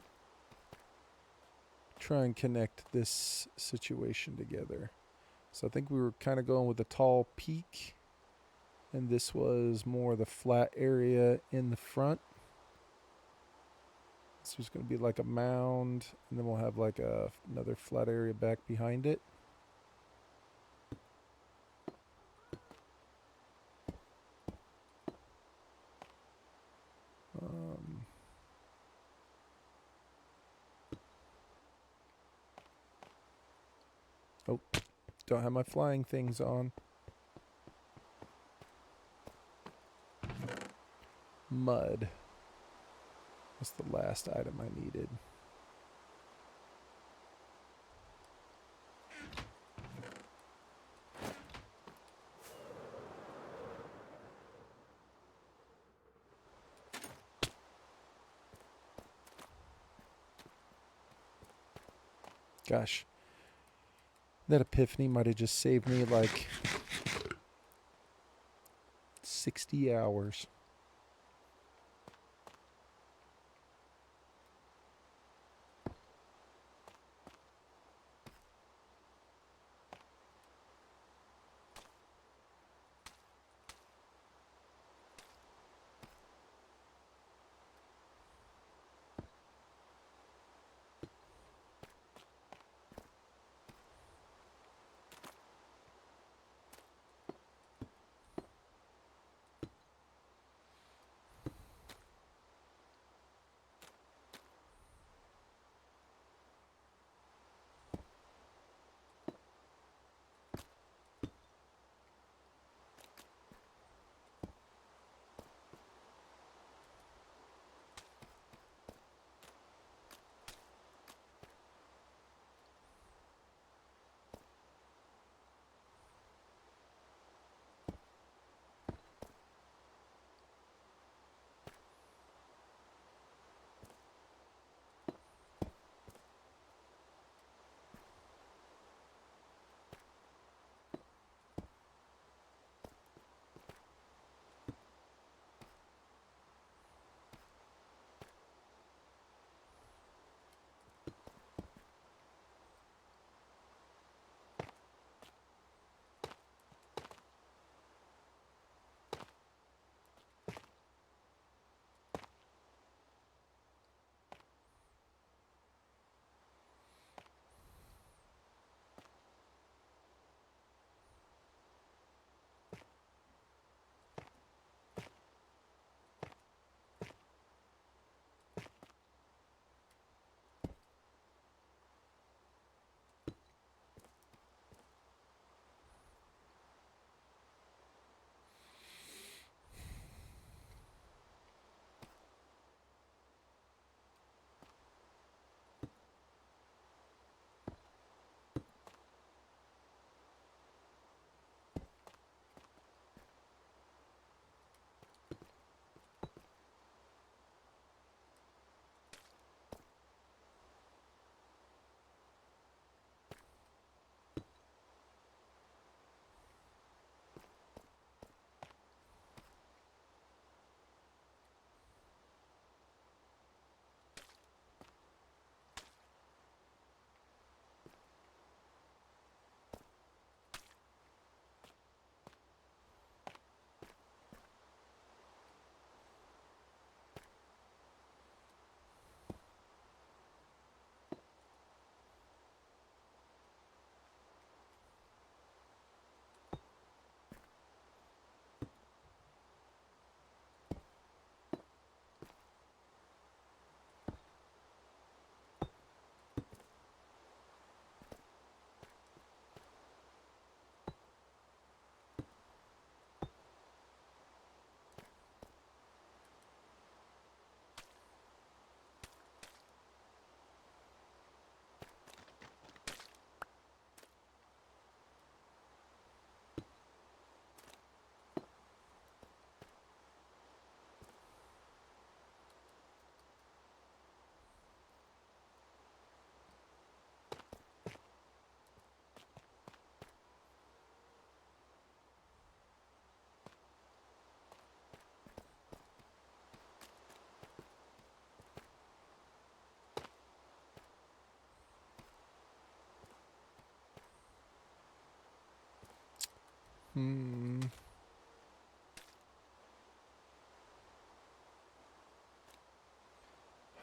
try and connect this situation together. So I think we were kind of going with a tall peak, and this was more the flat area in the front. This was going to be like a mound, and then we'll have like another flat area back behind it. Um, Don't have my flying things on. Mud. That's the last item I needed. Gosh, that epiphany might have just saved me like 60 hours.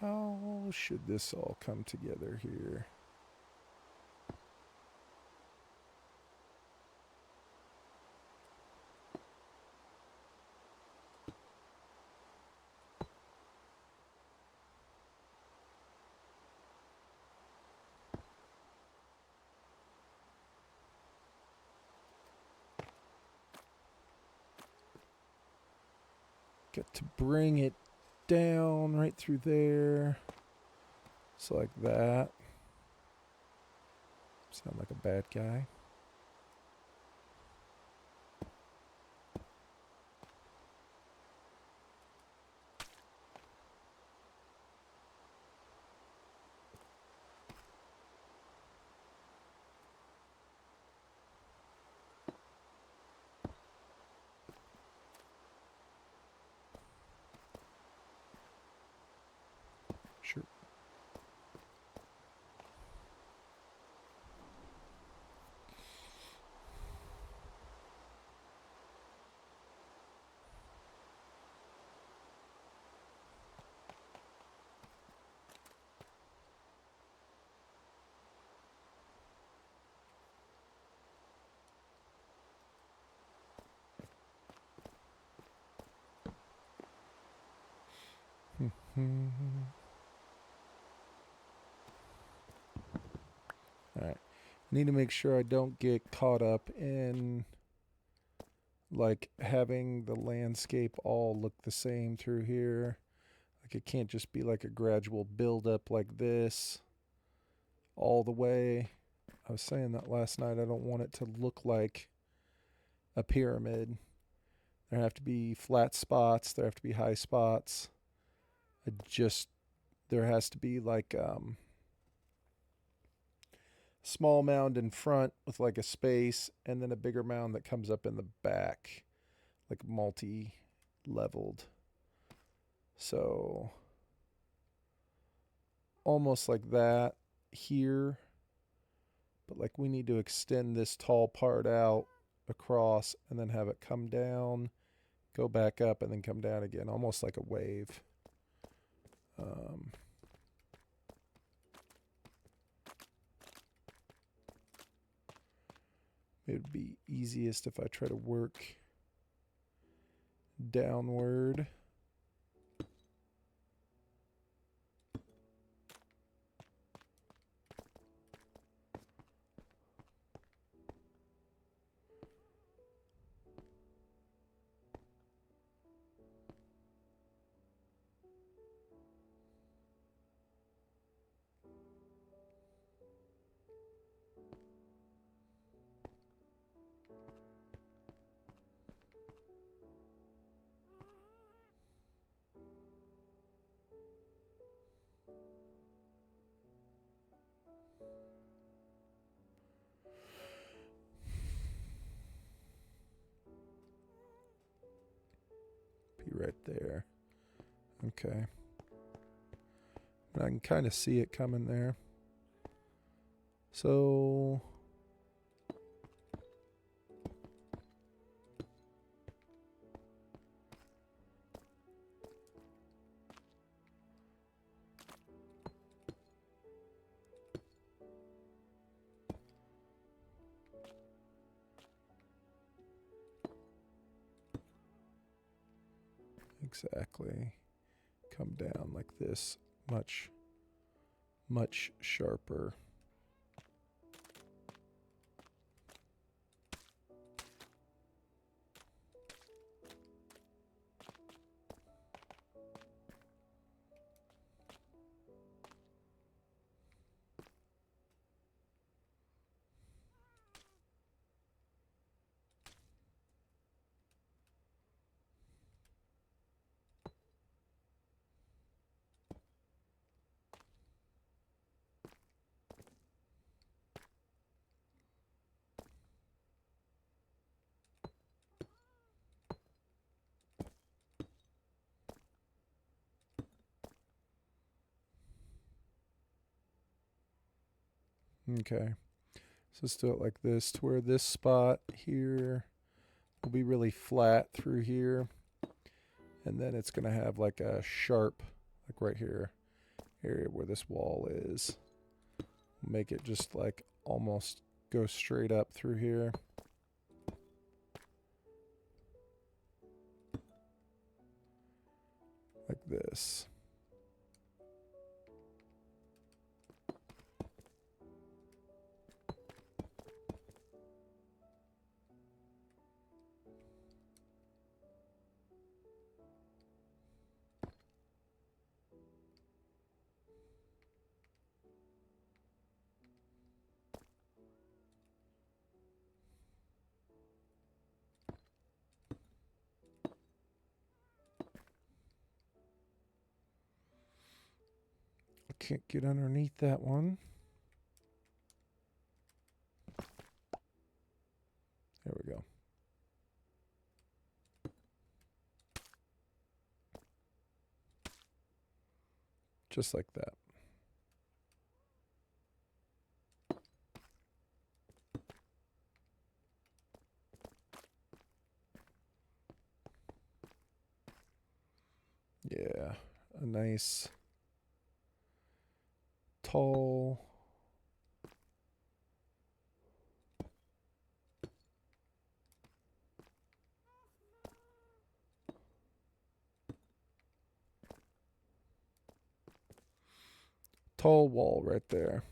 How should this all come together here? Got to bring it down right through there. Just like that. Sound like a bad guy. Sure. Alright. Need to make sure I don't get caught up in like having the landscape all look the same through here. Like it can't just be like a gradual build up like this all the way. I was saying that last night. I don't want it to look like a pyramid. There have to be flat spots, there have to be high spots. There has to be like small mound in front with like a space, and then a bigger mound that comes up in the back, like multi-leveled. So almost like that here, but like we need to extend this tall part out across and then have it come down, go back up, and then come down again, almost like a wave. It would be easiest if I try to work downward. Be right there. Okay. I can kind of see it coming there. So exactly. Come down like this, much sharper. Okay. So let's do it like this, to where this spot here will be really flat through here. And then it's going to have like a sharp, like right here, area where this wall is. Make it just like almost go straight up through here. Like this. Can't get underneath that one. There we go. Just like that. Yeah, a nice tall wall right there.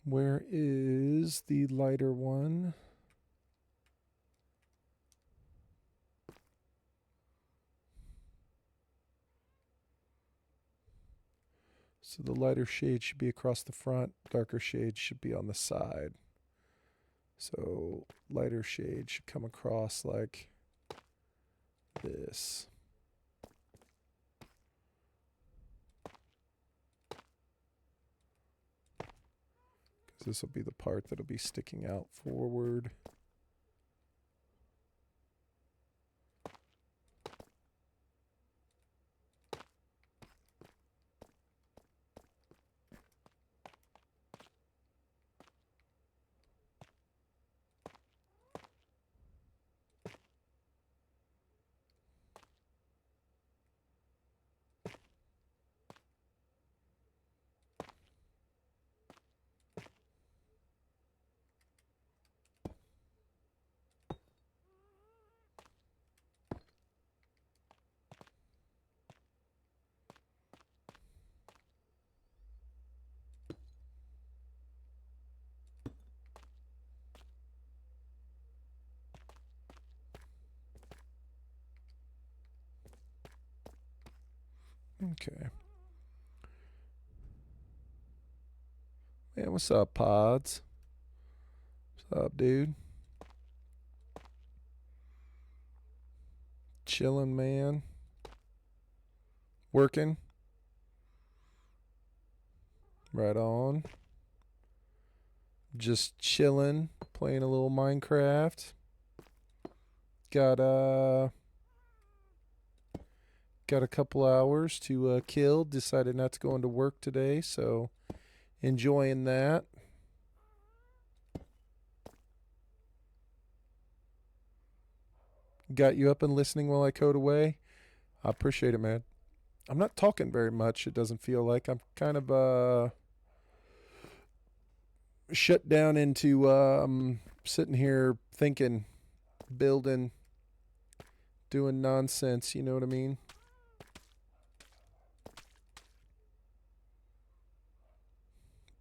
Where is the lighter one? So the lighter shade should be across the front, darker shade should be on the side. So lighter shade should come across like this. Because this will be the part that'll be sticking out forward. Okay. Man, what's up, Pods? What's up, dude? Chilling, man. Working. Right on. Just chilling, playing a little Minecraft. Got a couple hours to kill. Decided not to go into work today, so enjoying that. Got you up and listening while I code away. I appreciate it, man. I'm not talking very much. It doesn't feel like I'm kind of shut down into sitting here thinking, building, doing nonsense. You know what I mean?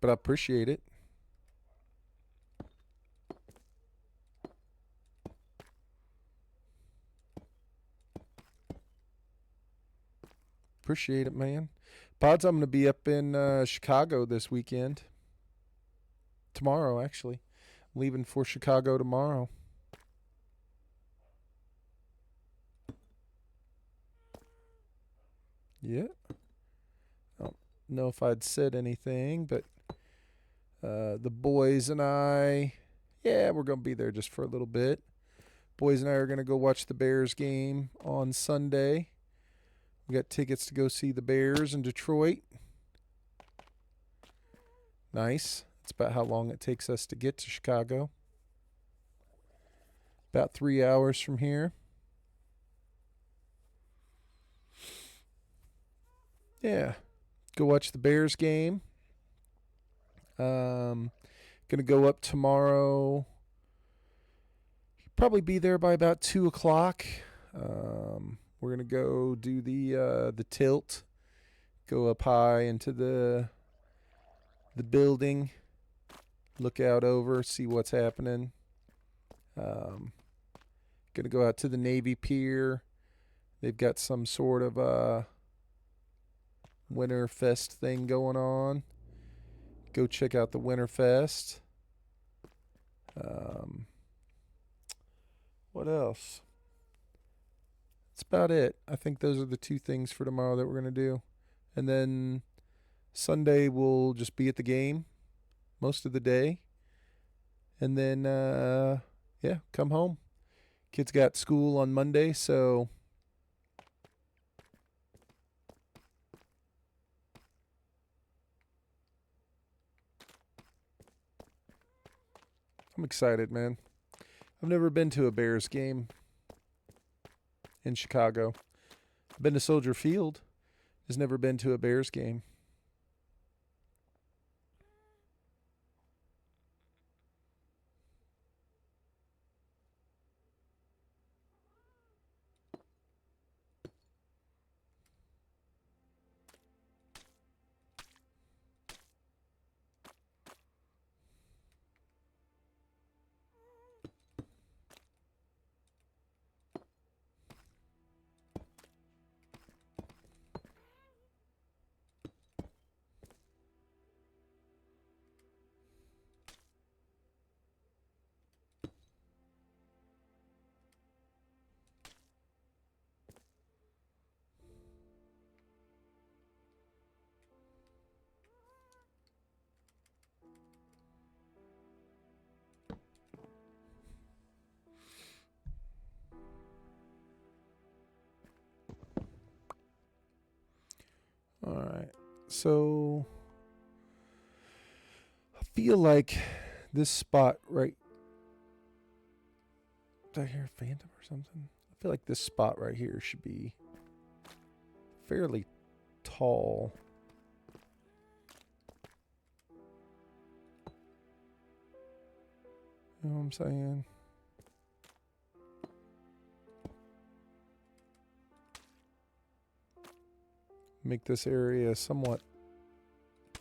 But I appreciate it. Appreciate it, man. Pods, I'm going to be up in Chicago this weekend. Tomorrow, actually. Leaving for Chicago tomorrow. Yeah. I don't know if I'd said anything, but the boys and I, yeah, we're going to be there just for a little bit. Boys and I are going to go watch the Bears game on Sunday. We got tickets to go see the Bears in Detroit. Nice. It's about how long it takes us to get to Chicago. About 3 hours from here. Yeah. Go watch the Bears game. Gonna go up tomorrow. Probably be there by about 2 o'clock. We're gonna go do the tilt. Go up high into the building. Look out over, see what's happening. Gonna go out to the Navy Pier. They've got some sort of Winter Fest thing going on. Go check out the Winter Fest. Um, what else? That's about it. I think those are the two things for tomorrow that we're gonna do, and then Sunday we'll just be at the game most of the day, and then yeah, come home. Kids got school on Monday, so I'm excited, man. I've never been to a Bears game in Chicago. I've been to Soldier Field. Has never been to a Bears game. All right. So I feel like this spot right. Did I hear a phantom or something? I feel like this spot right here should be fairly tall. You know what I'm saying? Make this area somewhat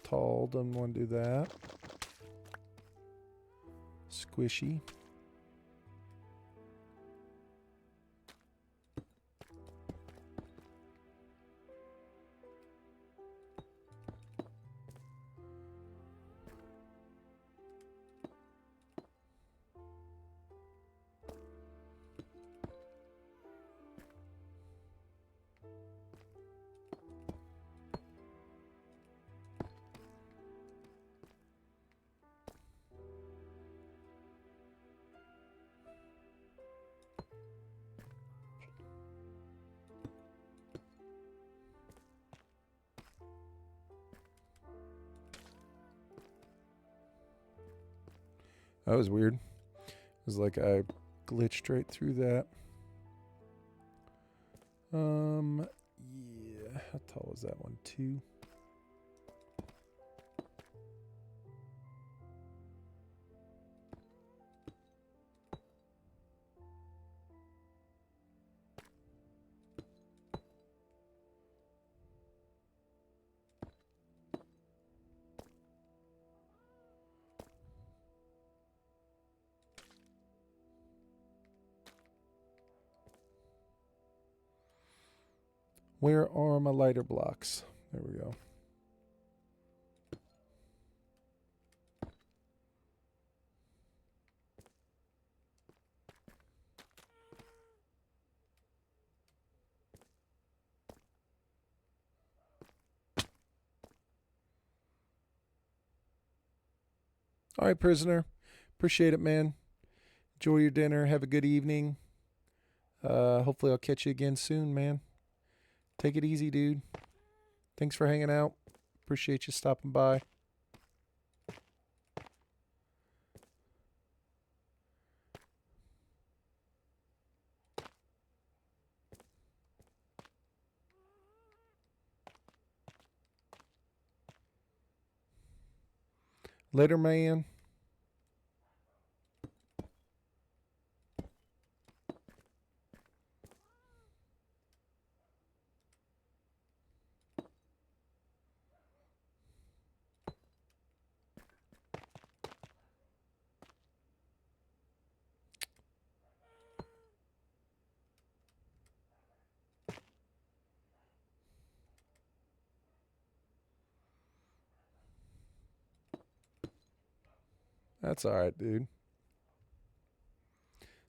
tall. Don't want to do that. Squishy. That was weird. It was like I glitched right through that. Yeah. How tall is that one? 2. Where are my lighter blocks? There we go. All right, prisoner. Appreciate it, man. Enjoy your dinner. Have a good evening. Hopefully I'll catch you again soon, man. Take it easy, dude. Thanks for hanging out. Appreciate you stopping by. Later, man. That's all right, dude.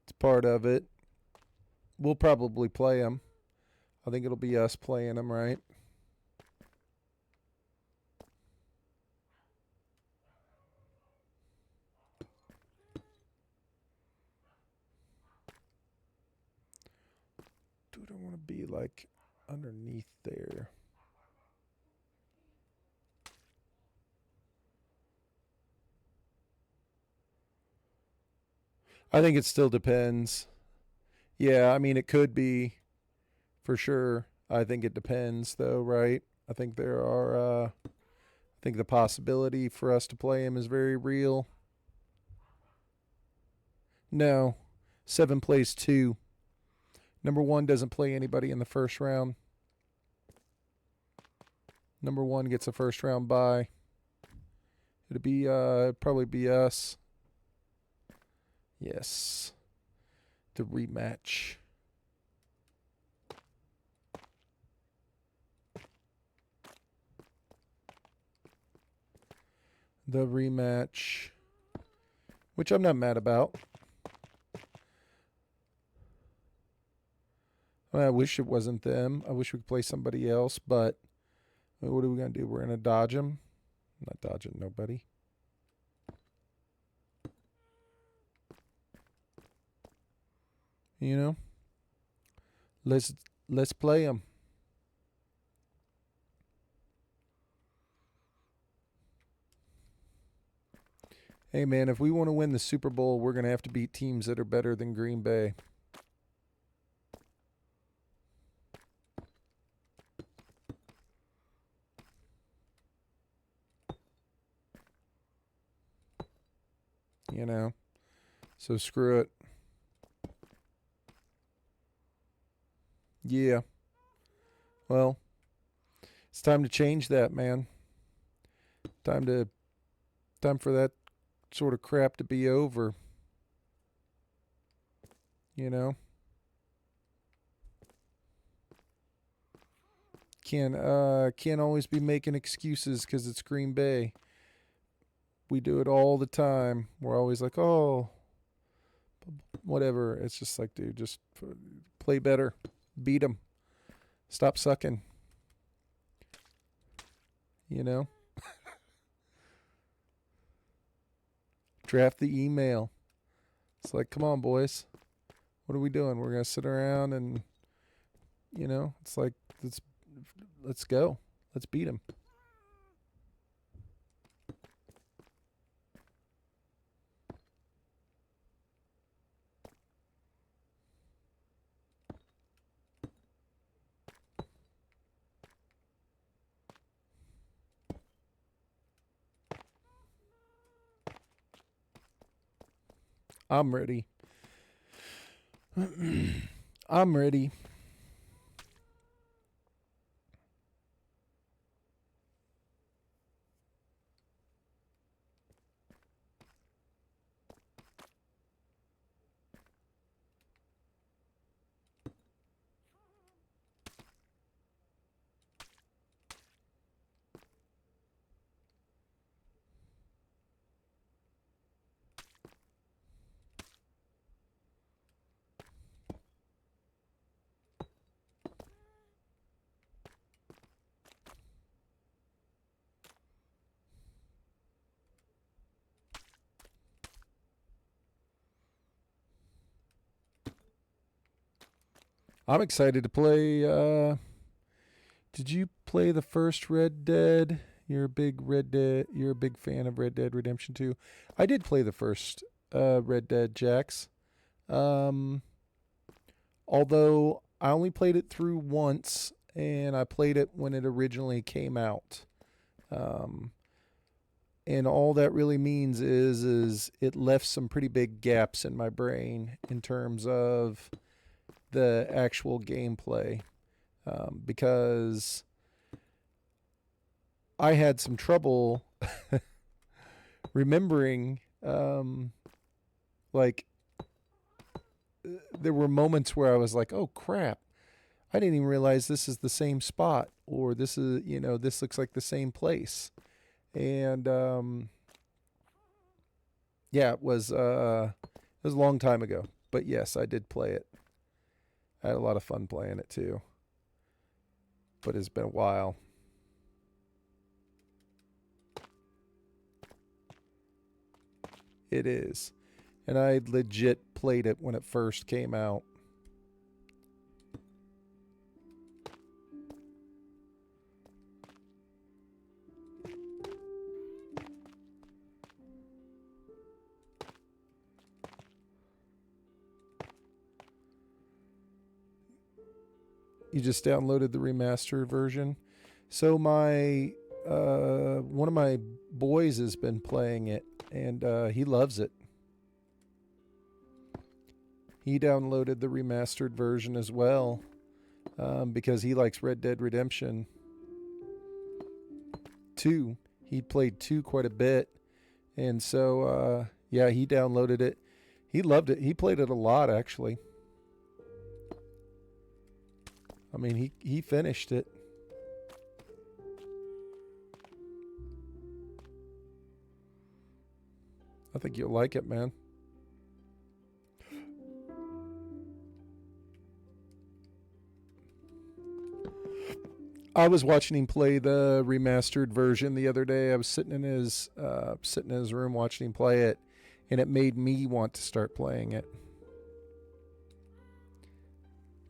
It's part of it. We'll probably play them. I think it'll be us playing them, right? Dude, I want to be like underneath there. I think it still depends. Yeah, I mean, it could be for sure. I think it depends, though, right? I think there are. I think the possibility for us to play him is very real. No, 7 plays 2. Number 1 doesn't play anybody in the first round. Number 1 gets a first round bye. It'd be probably be us. Yes, the rematch. The rematch, which I'm not mad about. I wish it wasn't them. I wish we could play somebody else, but what are we going to do? We're going to dodge them. Not dodging nobody. You know? Let's play them. Hey, man, if we want to win the Super Bowl, we're going to have to beat teams that are better than Green Bay. You know? So screw it. Yeah. Well, it's time to change that, man. Time for that sort of crap to be over. You know? Can't always be making excuses because it's Green Bay. We do it all the time. We're always like, oh, whatever. It's just like, dude, just play better, beat them, stop sucking. You know, draft the email. It's like, come on, boys, what are we doing? We're gonna sit around and, you know, it's like let's go, let's beat them. I'm ready. I'm ready. I'm excited to play. Did you play the first Red Dead? You're a big Red Dead. You're a big fan of Red Dead Redemption 2. I did play the first Red Dead, Jax. Um, although I only played it through once, and I played it when it originally came out. Um, and all that really means is it left some pretty big gaps in my brain in terms of the actual gameplay, because I had some trouble remembering, like, there were moments where I was like, oh crap, I didn't even realize this is the same spot, or this is, you know, this looks like the same place. And Yeah, it was a long time ago, but yes, I did play it. I had a lot of fun playing it too, but it's been a while. It is. And I legit played it when it first came out. You just downloaded the remastered version. So my one of my boys has been playing it, and he loves it. He downloaded the remastered version as well because he likes Red Dead Redemption 2. He played 2 quite a bit, and so yeah, he downloaded it. He loved it. He played it a lot actually. I mean, he finished it. I think you'll like it, man. I was watching him play the remastered version the other day. I was sitting in his room watching him play it, and it made me want to start playing it.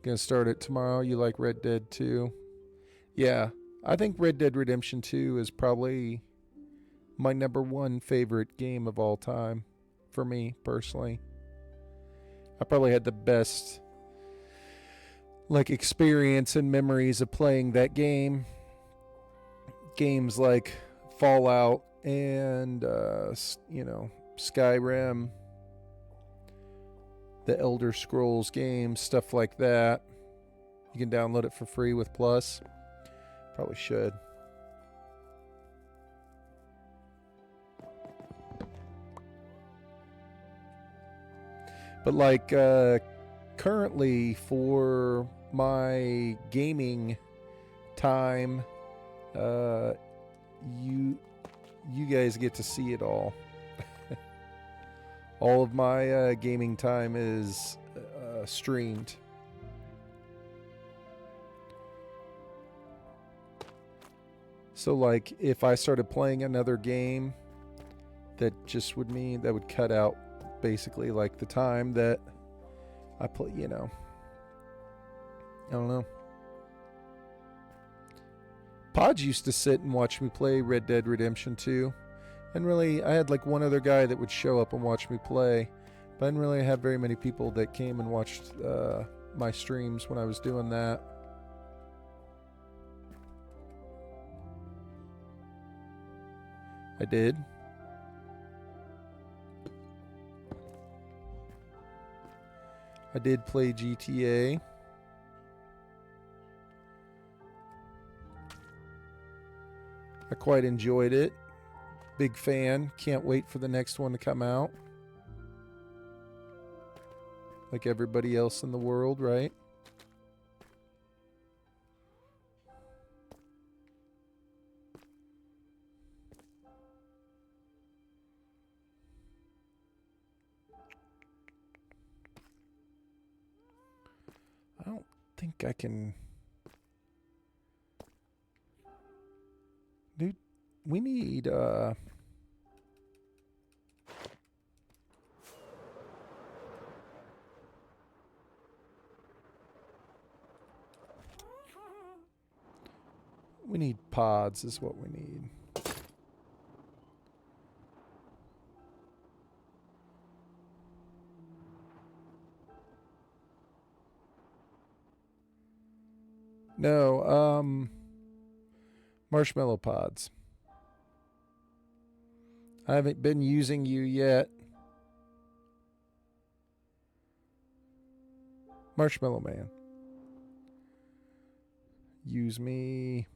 Gonna start it tomorrow. You like Red Dead 2? Yeah, I think Red Dead Redemption 2 is probably my number one favorite game of all time for me personally. I probably had the best like experience and memories of playing that game. Games like Fallout and Skyrim, the Elder Scrolls games, stuff like that. You can download it for free with Plus. Probably should. But like currently for my gaming time, uh, you guys get to see it all. All of my gaming time is streamed. So like if I started playing another game, that just would mean that would cut out basically like the time that I play, I don't know. Podge used to sit and watch me play Red Dead Redemption 2. And really, I had like one other guy that would show up and watch me play. But I didn't really have very many people that came and watched my streams when I was doing that. I did. I did play GTA. I quite enjoyed it. Big fan. Can't wait for the next one to come out. Like everybody else in the world, right? I don't think I can. Dude, we need we need pods is what we need. No, marshmallow pods. I haven't been using you yet. Marshmallow Man. Use me.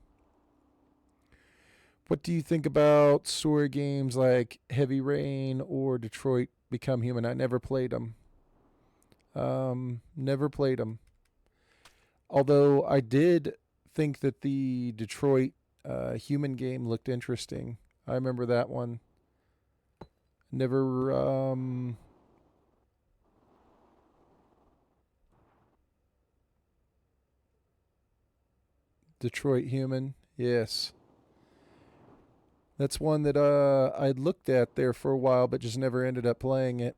What do you think about story games like Heavy Rain or Detroit Become Human? I never played them. Never played them. Although I did think that the Detroit Human game looked interesting. I remember that one. Never, Detroit Human. Yes. That's one that I looked at there for a while, but just never ended up playing it.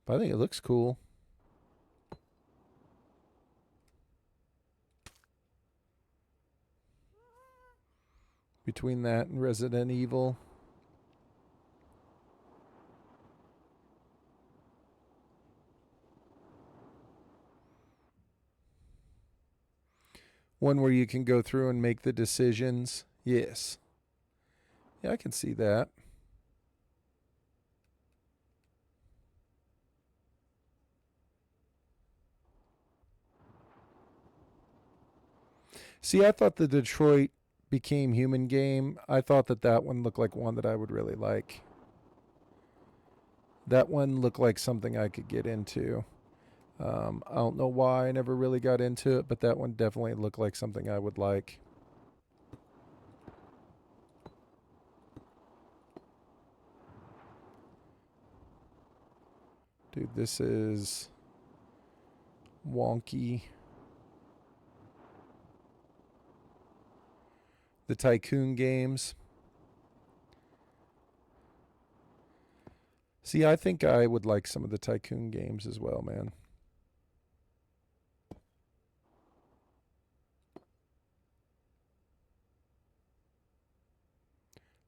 But I think it looks cool. Between that and Resident Evil. One where you can go through and make the decisions. Yes. Yeah, I can see that. See, I thought the Detroit Became Human game, I thought that one looked like one that I would really like. That one looked like something I could get into. I don't know why I never really got into it, but that one definitely looked like something I would like. Dude, this is wonky. The Tycoon games. See, I think I would like some of the Tycoon games as well, man.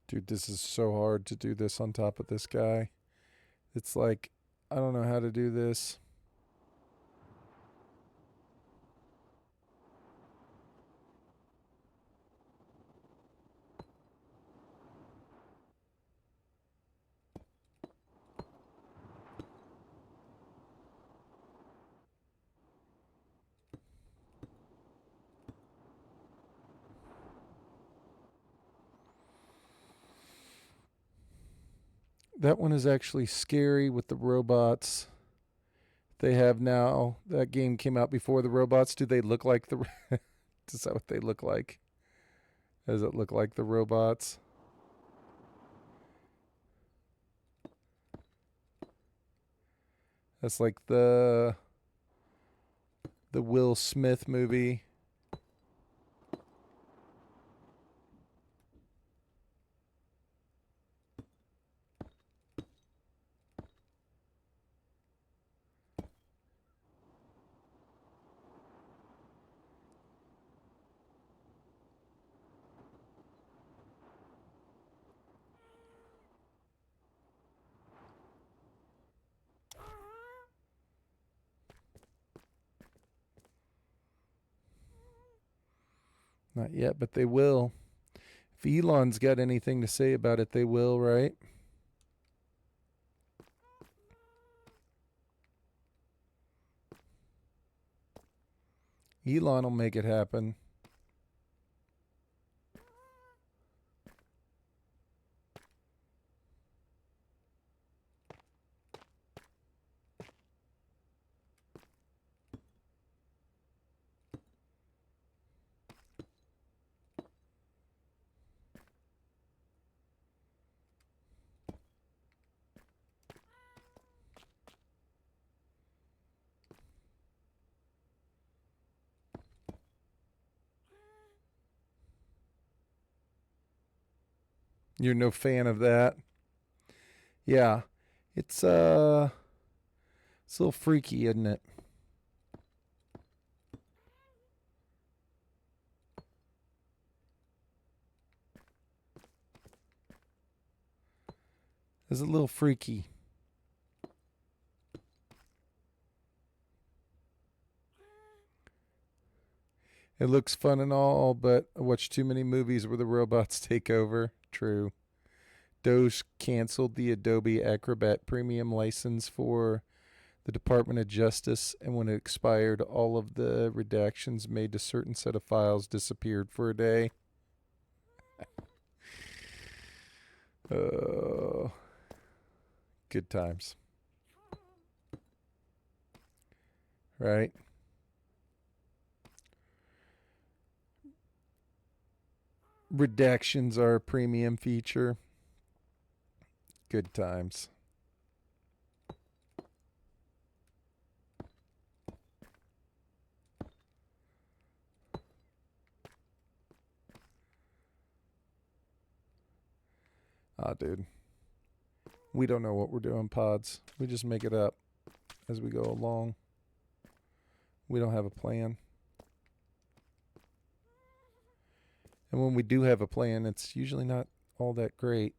Dude, this is so hard to do this on top of this guy. It's like, I don't know how to do this. That one is actually scary with the robots they have now. That game came out before the robots. Do they look like the... Is that what they look like? Does it look like the robots? That's like the Will Smith movie. Not yet, but they will. If Elon's got anything to say about it, they will, right? Elon will make it happen. You're no fan of that. Yeah. It's a little freaky, isn't it? It's a little freaky. It looks fun and all, but I watched too many movies where the robots take over. True. Doge canceled the Adobe Acrobat Premium license for the Department of Justice, and when it expired, all of the redactions made to certain set of files disappeared for a day. Good times. right? Redactions are a premium feature. Good times. Ah, dude. We don't know what we're doing, pods. We just make it up as we go along. We don't have a plan. And when we do have a plan, it's usually not all that great.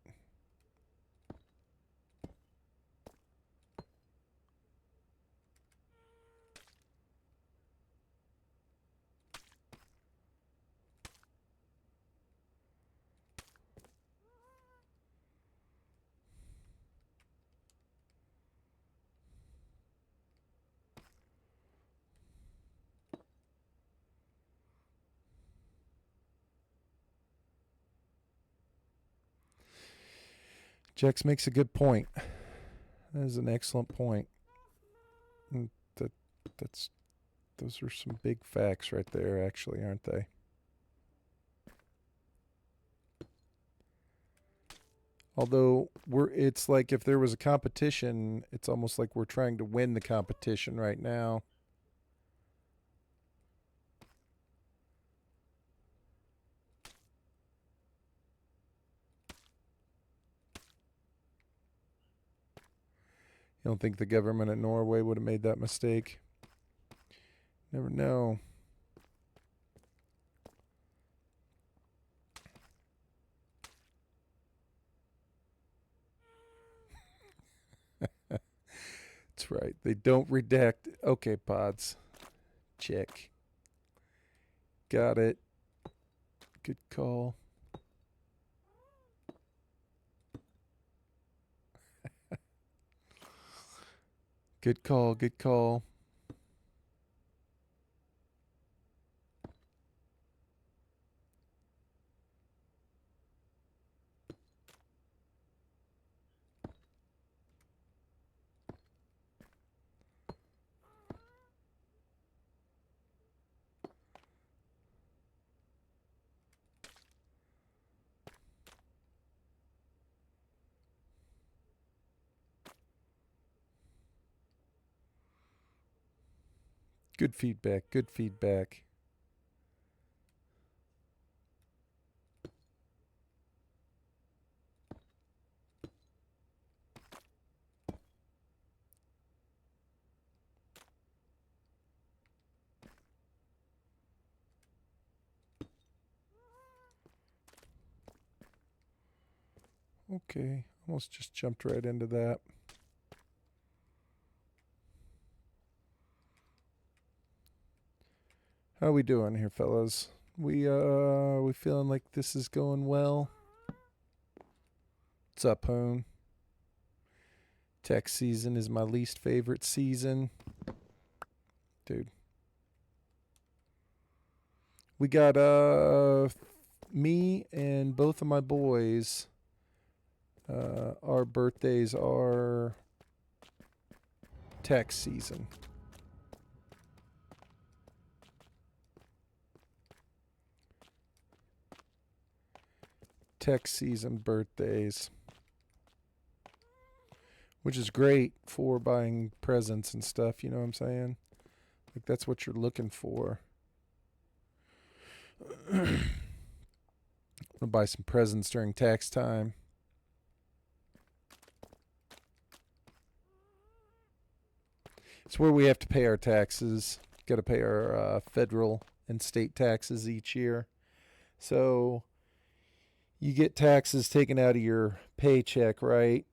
Jex makes a good point. That is an excellent point. And those are some big facts right there, actually, aren't they? Although it's like if there was a competition, it's almost like we're trying to win the competition right now. You don't think the government of Norway would have made that mistake? Never know. That's right. They don't redact. Okay, pods. Check. Got it. Good call. Good call. Good call. Good feedback. Good feedback. Okay. Almost just jumped right into that. How we doing here, fellas? We feeling like this is going well? What's up, home? Tax season is my least favorite season. Dude. We got me and both of my boys. Our birthdays are tax season. Tax season birthdays. Which is great for buying presents and stuff, you know what I'm saying? Like that's what you're looking for. I'm gonna buy some presents during tax time. It's where we have to pay our taxes. Got to pay our federal and state taxes each year. So you get taxes taken out of your paycheck, right?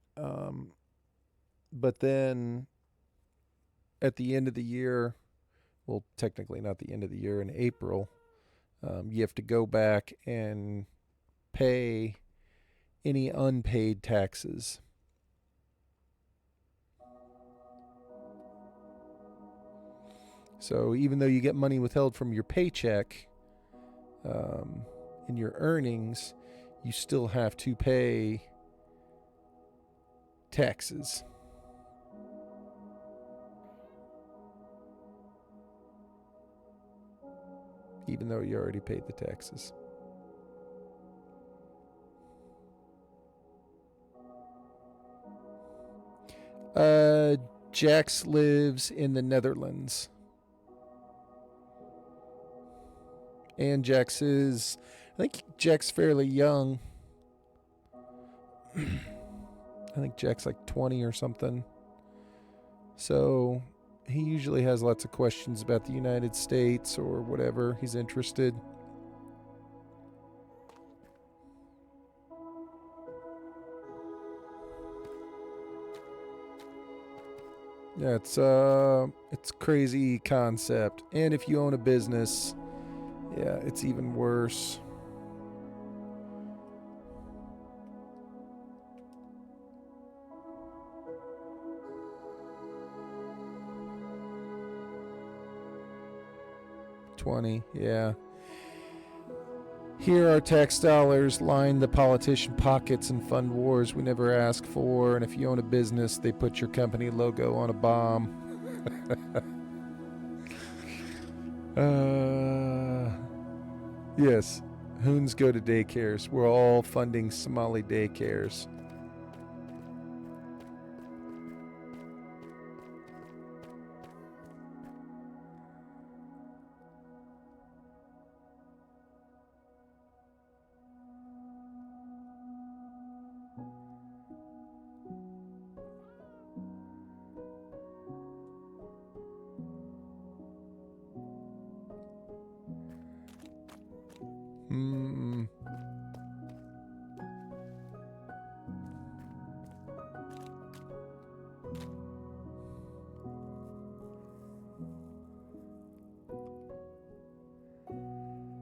But then at the end of the year, well, technically not the end of the year, in April, you have to go back and pay any unpaid taxes. So even though you get money withheld from your paycheck in your earnings, you still have to pay taxes. even though you already paid the taxes. Jax lives in the Netherlands. And I think Jack's fairly young. I think Jack's like 20 or something. So he usually has lots of questions about the United States or whatever. He's interested. Yeah, it's crazy concept. And if you own a business, yeah, it's even worse. $20, yeah. Here, our tax dollars line the politician pockets and fund wars we never ask for. And if you own a business, they put your company logo on a bomb. Yes, Hoons go to daycares. We're all funding Somali daycares.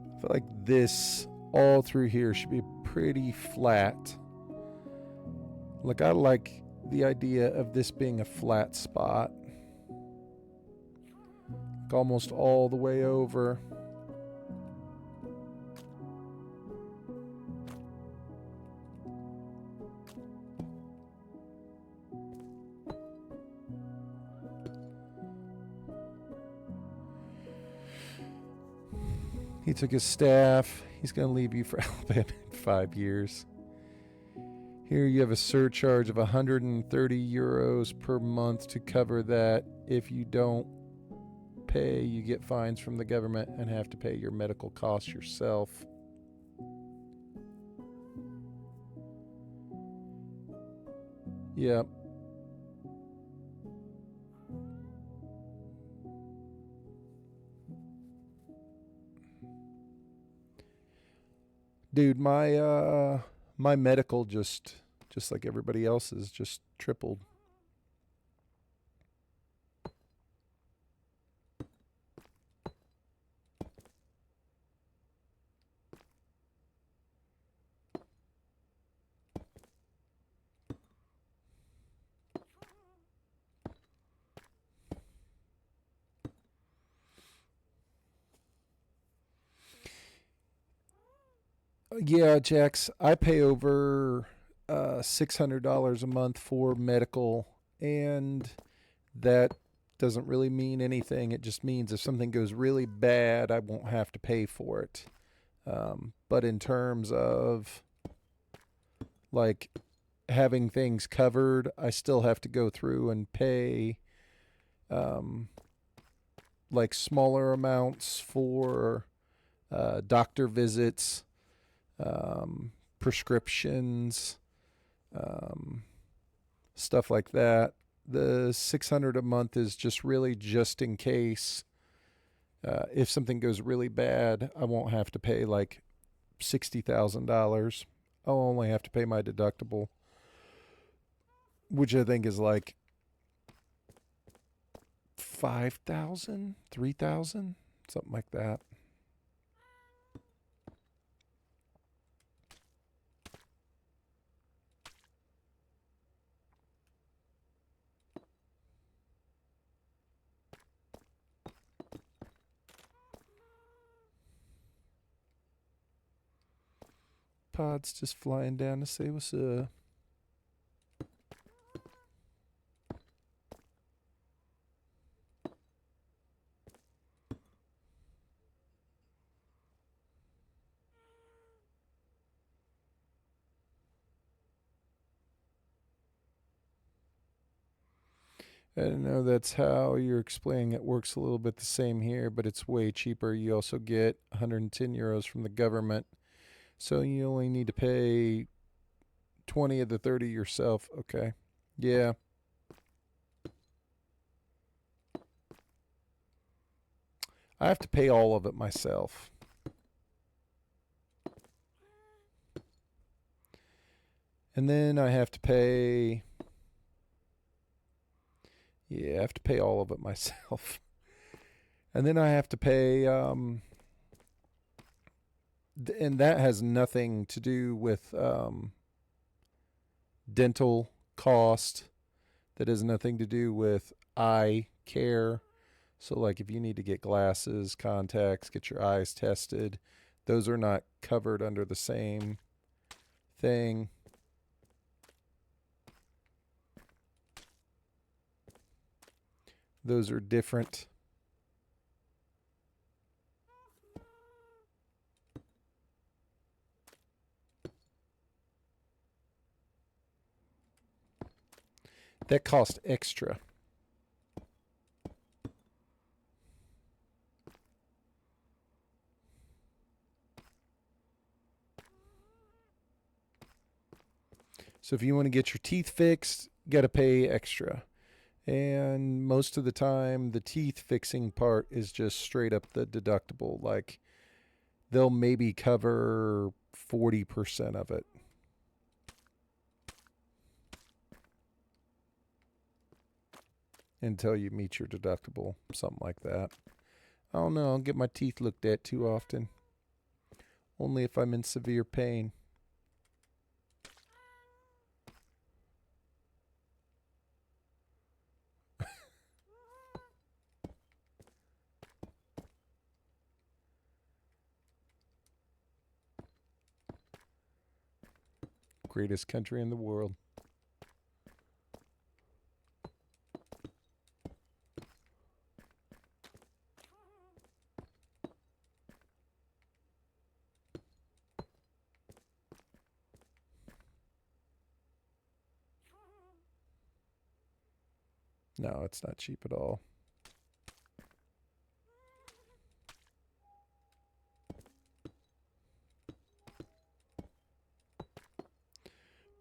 I feel like this all through here should be pretty flat. Like, I like the idea of this being a flat spot. Like almost all the way over. He took his staff. He's going to leave you for Alabama in 5 years. Here you have a surcharge of 130 euros per month to cover that. If you don't pay, you get fines from the government and have to pay your medical costs yourself. Yep. Dude, my medical just like everybody else's just tripled. Yeah, Jax, I pay over $600 a month for medical, and that doesn't really mean anything. It just means if something goes really bad, I won't have to pay for it. But in terms of like having things covered, I still have to go through and pay like smaller amounts for doctor visits, prescriptions, stuff like that. The 600 a month is just really just in case if something goes really bad, I won't have to pay like $60,000. I'll only have to pay my deductible, which I think is like 5,000, 3,000, something like that. Pod's just flying down to say what's up. I don't know that's how you're explaining it works a little bit the same here, but it's way cheaper. You also get 110 euros from the government, so you only need to pay 20 of the 30 yourself. Okay. Yeah. I have to pay all of it myself. And then I have to pay. Yeah, I have to pay all of it myself. And then I have to pay. And that has nothing to do with dental cost. That has nothing to do with eye care. So, like, if you need to get glasses, contacts, get your eyes tested, those are not covered under the same thing. Those are different. That cost extra. So if you want to get your teeth fixed, you got to pay extra. And most of the time, the teeth fixing part is just straight up the deductible. Like, they'll maybe cover 40% of it until you meet your deductible, something like that. I don't know, I don't get my teeth looked at too often. Only if I'm in severe pain. Greatest country in the world. No, it's not cheap at all.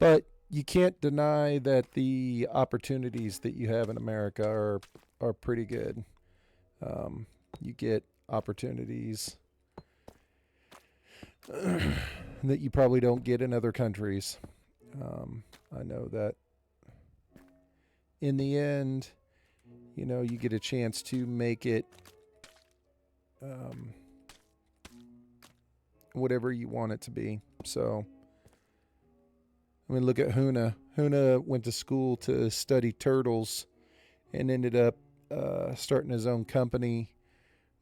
But you can't deny that the opportunities that you have in America are pretty good. You get opportunities that you probably don't get in other countries. I know that in the end, you get a chance to make it whatever you want it to be. So, I mean, look at Huna. Huna went to school to study turtles and ended up starting his own company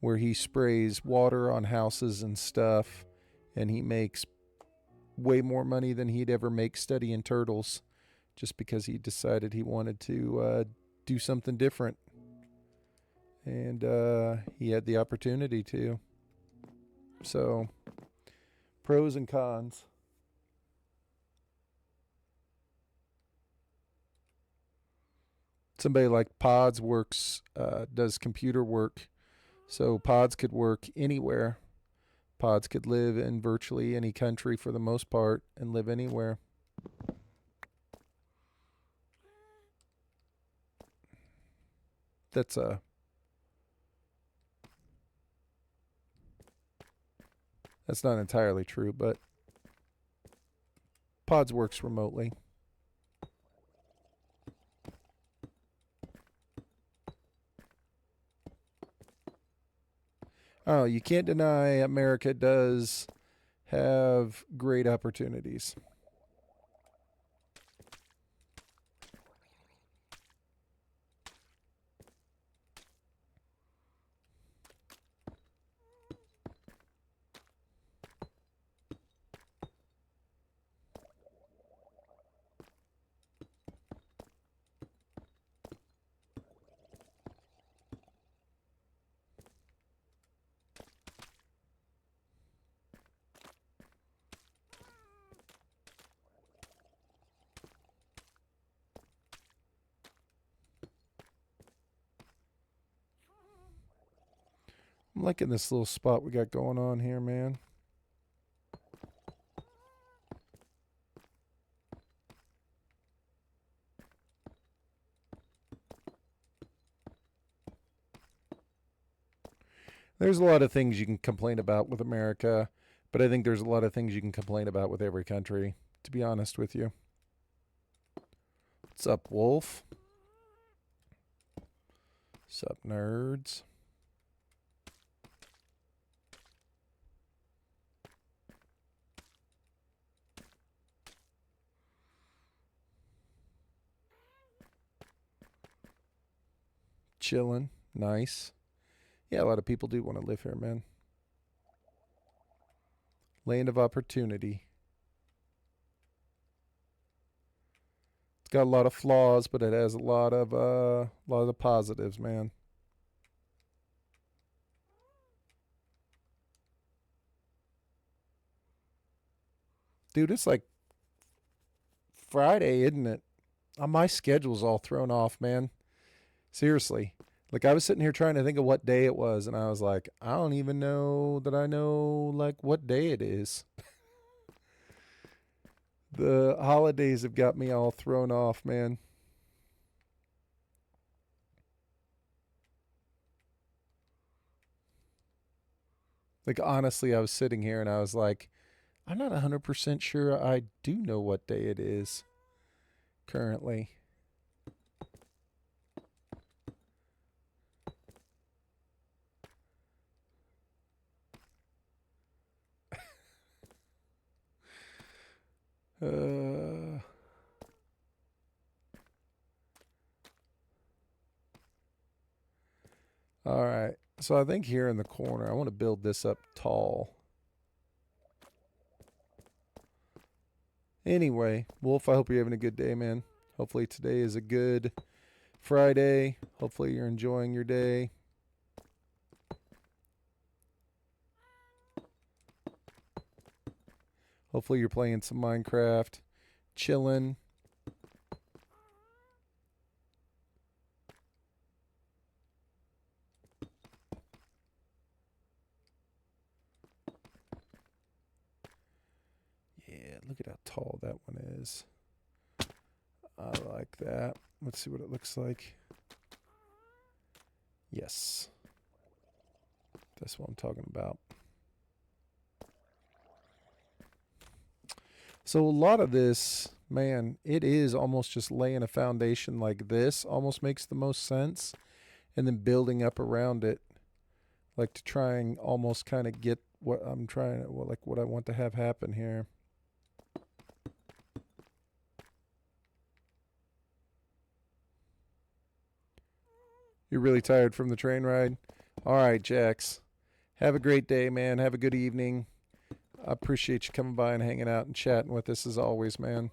where he sprays water on houses and stuff, and he makes way more money than he'd ever make studying turtles just because he decided he wanted to do something different. And he had the opportunity to. So, pros and cons. Somebody like Pods does computer work. So Pods could work anywhere. Pods could live in virtually any country for the most part and live anywhere. That's not entirely true, but Pods works remotely. Oh, you can't deny America does have great opportunities. I'm liking this little spot we got going on here, man. There's a lot of things you can complain about with America, but I think there's a lot of things you can complain about with every country, to be honest with you. What's up, Wolf? What's up, nerds? Chilling. Nice. Yeah, a lot of people do want to live here, man. Land of opportunity. It's got a lot of flaws, but it has a lot of positives, man. Dude, it's like Friday, isn't it? My schedule's all thrown off, man. Seriously. Like I was sitting here trying to think of what day it was, and I was like, I don't even know that I know like what day it is. The holidays have got me all thrown off, man. Like honestly, I was sitting here and I was like, I'm not 100% sure I do know what day it is currently. Uh, all right. So I think here in the corner, I want to build this up tall. Anyway, Wolf, I hope you're having a good day, man. Hopefully today is a good Friday. Hopefully you're enjoying your day. Hopefully you're playing some Minecraft, chilling. Yeah, look at how tall that one is. I like that. Let's see what it looks like. Yes. That's what I'm talking about. So a lot of this, man, it is almost just laying a foundation like this almost makes the most sense, and then building up around it, like to try and almost kind of get what I'm trying to, like what I want to have happen here. You're really tired from the train ride? All right, Jax. Have a great day, man. Have a good evening. I appreciate you coming by and hanging out and chatting with us as always, man.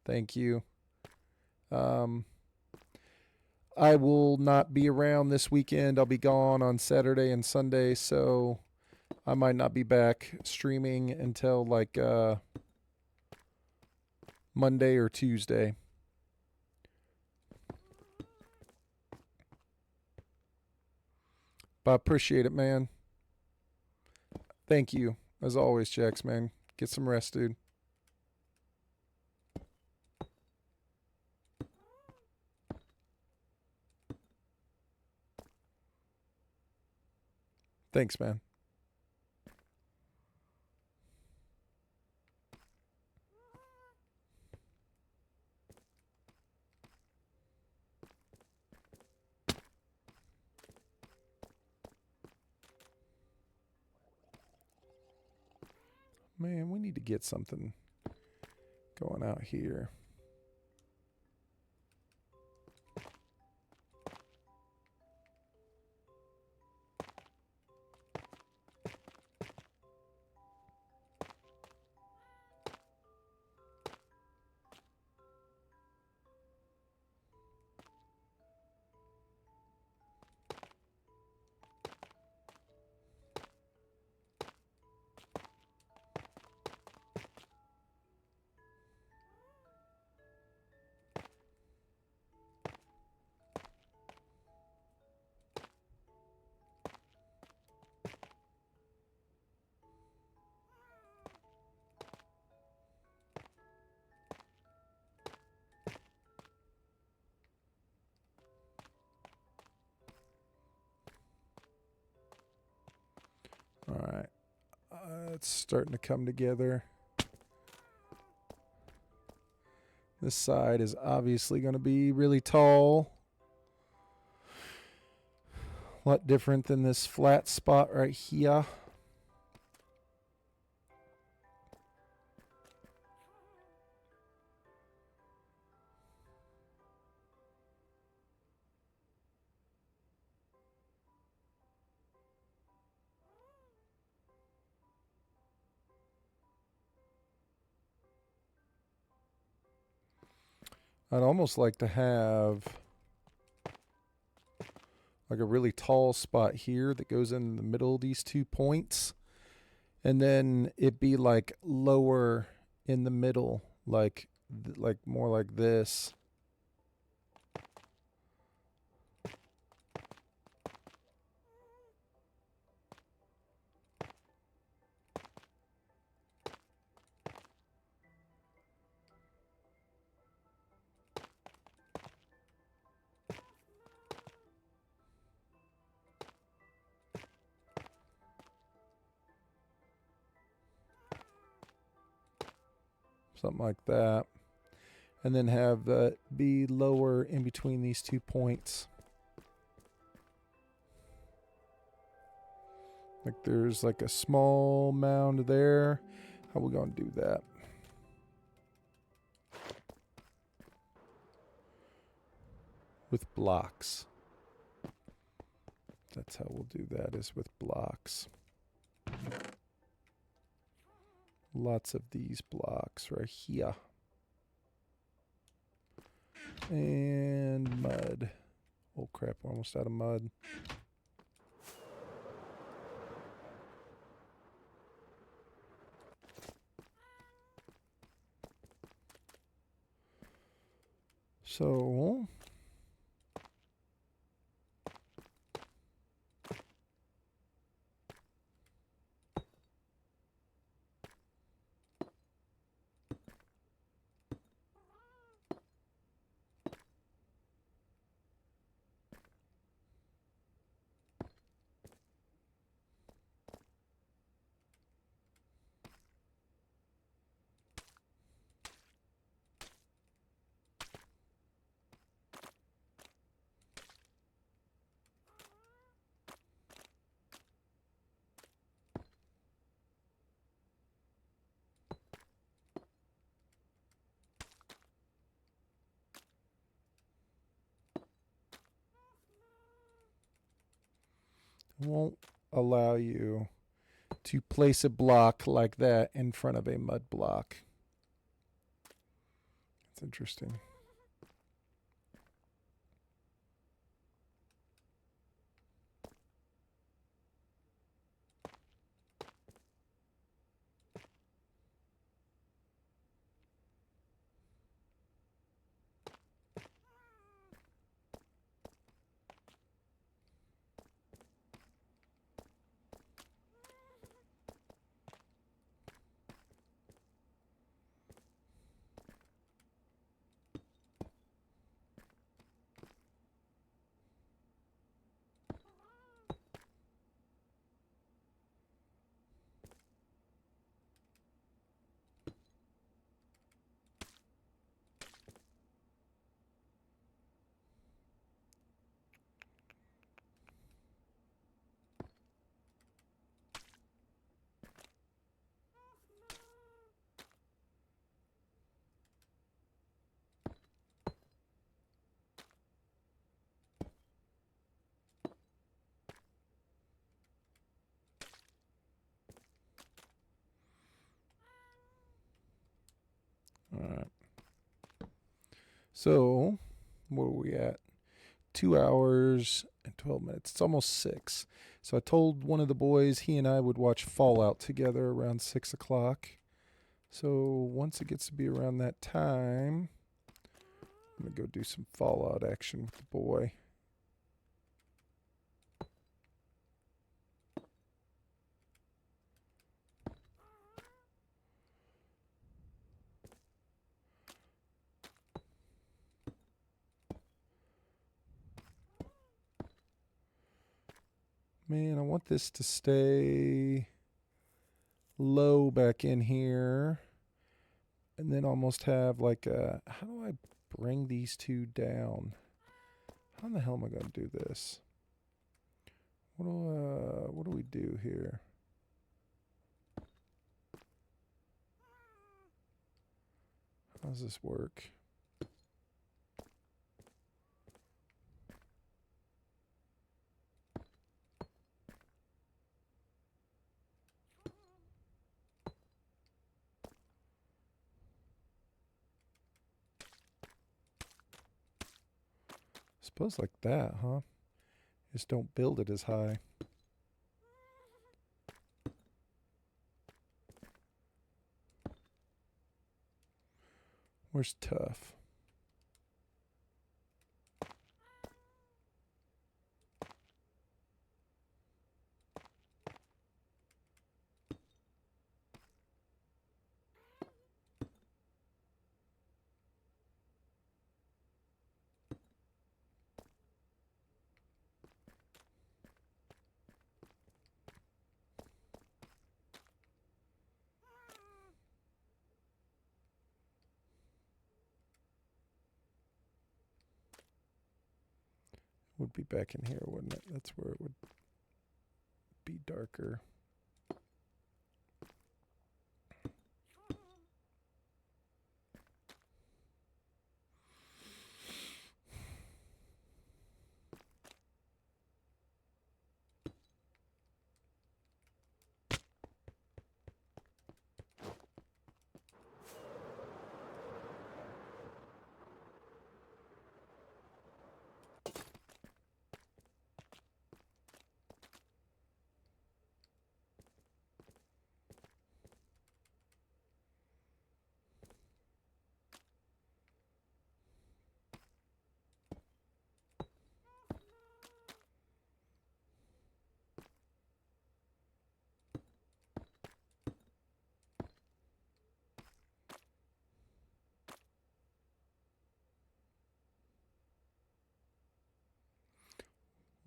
Thank you. Um, I will not be around this weekend. I'll be gone on Saturday and Sunday, so I might not be back streaming until like Monday or Tuesday. But I appreciate it, man. Thank you. As always, Jax, man. Get some rest, dude. Thanks, man. Man, we need to get something going out here. It's starting to come together. This side is obviously going to be really tall. A lot different than this flat spot right here. I'd almost like to have like a really tall spot here that goes in the middle of these 2 points, and then it be like lower in the middle, like more like this. Something like that. And then have that be lower in between these 2 points. Like there's like a small mound there. How we going to do that? With blocks. That's how we'll do that, is with blocks. Lots of these blocks right here. And mud. Oh crap, we're almost out of mud. So it won't allow you to place a block like that in front of a mud block. It's interesting. All right. So, where are we at? 2 hours and 12 minutes. It's almost 6. So I told one of the boys he and I would watch Fallout together around 6 o'clock. So once it gets to be around that time, I'm going to go do some Fallout action with the boy. Man, I want this to stay low back in here. And then almost have like a, how do I bring these two down? How in the hell am I going to do this? What do we do here? How does this work? Suppose like that, huh? Just don't build it as high. Where's tough? Would be back in here, wouldn't it? That's where it would be darker.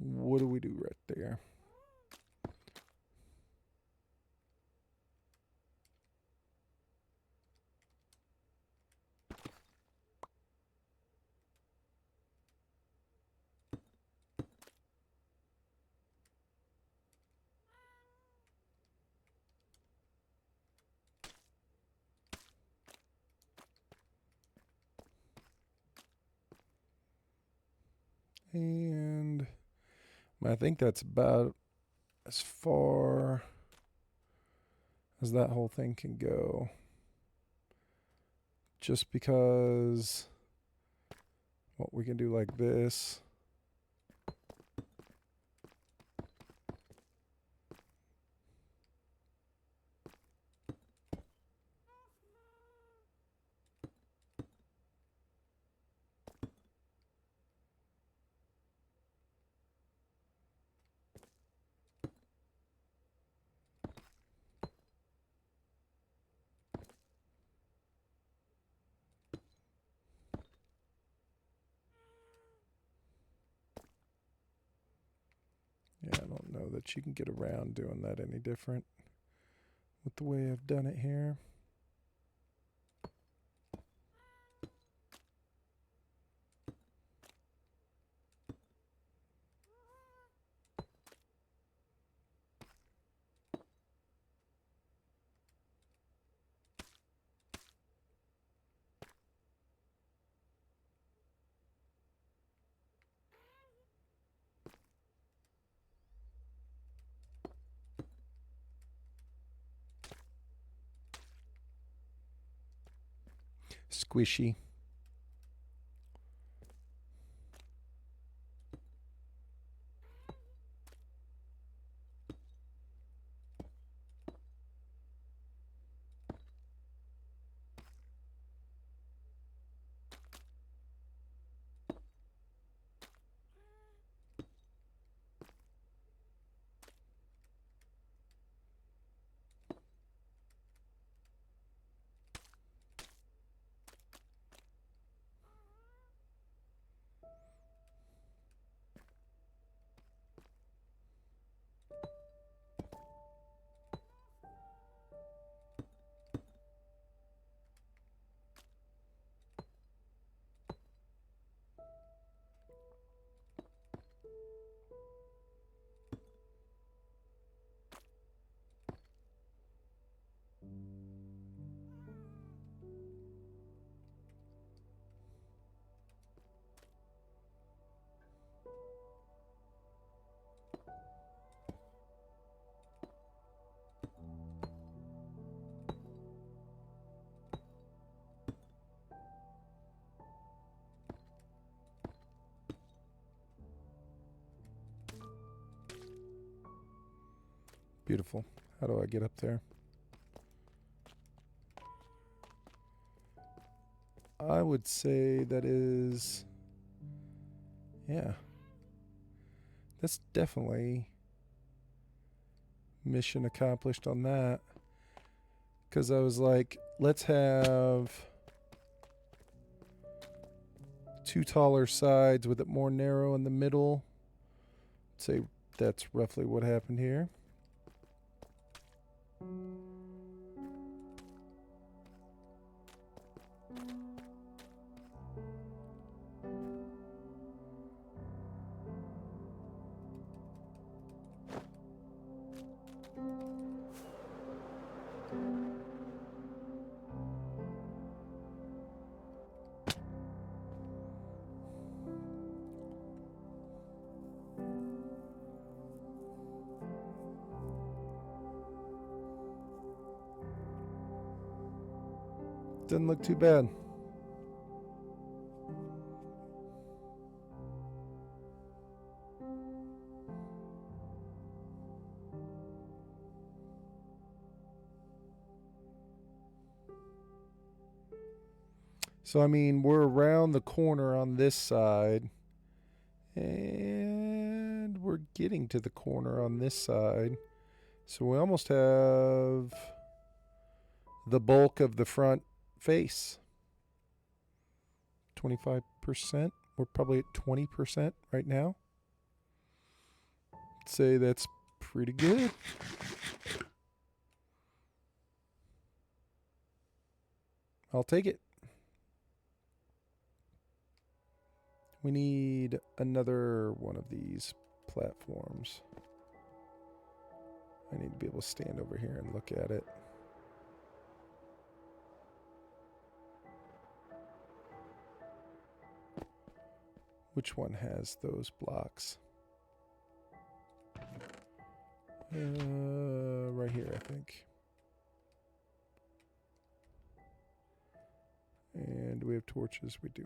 What do we do right there? And I think that's about as far as that whole thing can go. Just because what we can do like this. Yeah, I don't know that you can get around doing that any different with the way I've done it here. Squishy. Beautiful. How do I get up there? I would say that is... Yeah. That's definitely mission accomplished on that. Because I was like, let's have 2 taller sides with it more narrow in the middle. Say that's roughly what happened here. Doesn't look too bad. So, I mean, we're around the corner on this side. And we're getting to the corner on this side. So we almost have the bulk of the front face. 25%. We're probably at 20% right now. I'd say that's pretty good. I'll take it. We need another one of these platforms. I need to be able to stand over here and look at it. Which one has those blocks? Right here, I think. And do we have torches? We do.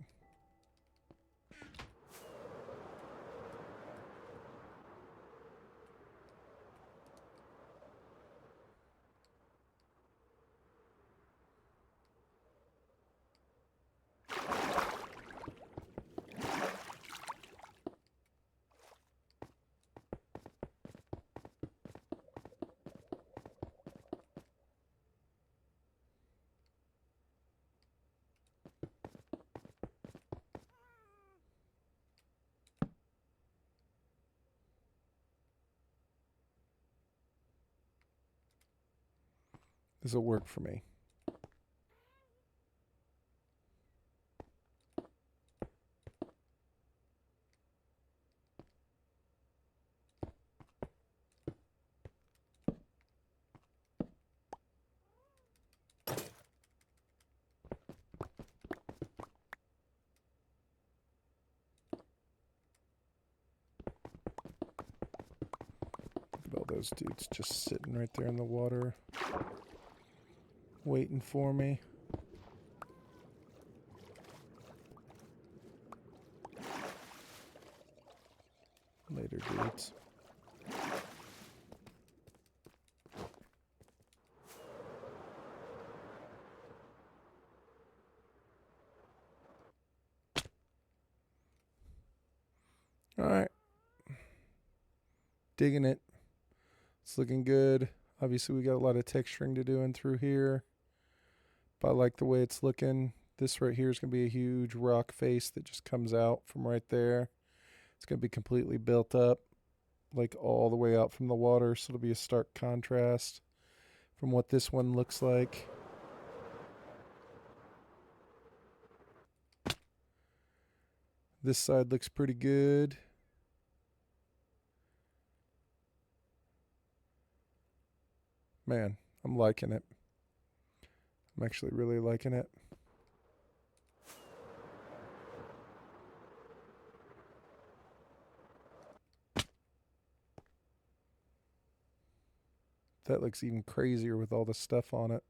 This will work for me. Look at all those dudes just sitting right there in the water, waiting for me. Later, dudes. All right. Digging it. It's looking good. Obviously, we got a lot of texturing to do in through here. But I like the way it's looking. This right here is going to be a huge rock face that just comes out from right there. It's going to be completely built up, like all the way out from the water. So it'll be a stark contrast from what this one looks like. This side looks pretty good. Man, I'm liking it. I'm actually really liking it. That looks even crazier with all the stuff on it.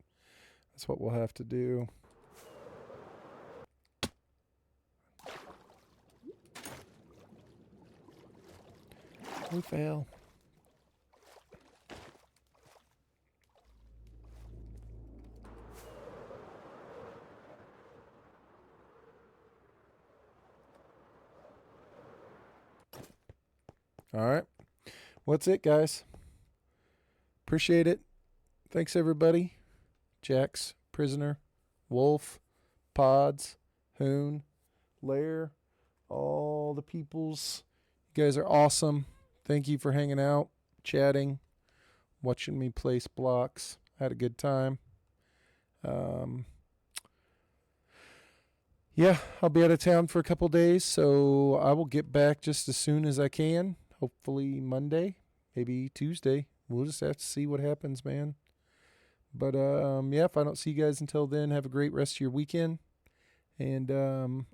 That's what we'll have to do. We fail. All right. What's it, guys? Appreciate it. Thanks, everybody. Jax, Prisoner, Wolf, Pods, Hoon, Lair, all the peoples. You guys are awesome. Thank you for hanging out, chatting, watching me place blocks. I had a good time. Yeah, I'll be out of town for a couple days, so I will get back just as soon as I can. Hopefully Monday, maybe Tuesday. We'll just have to see what happens, man. But yeah, if I don't see you guys until then, have a great rest of your weekend. And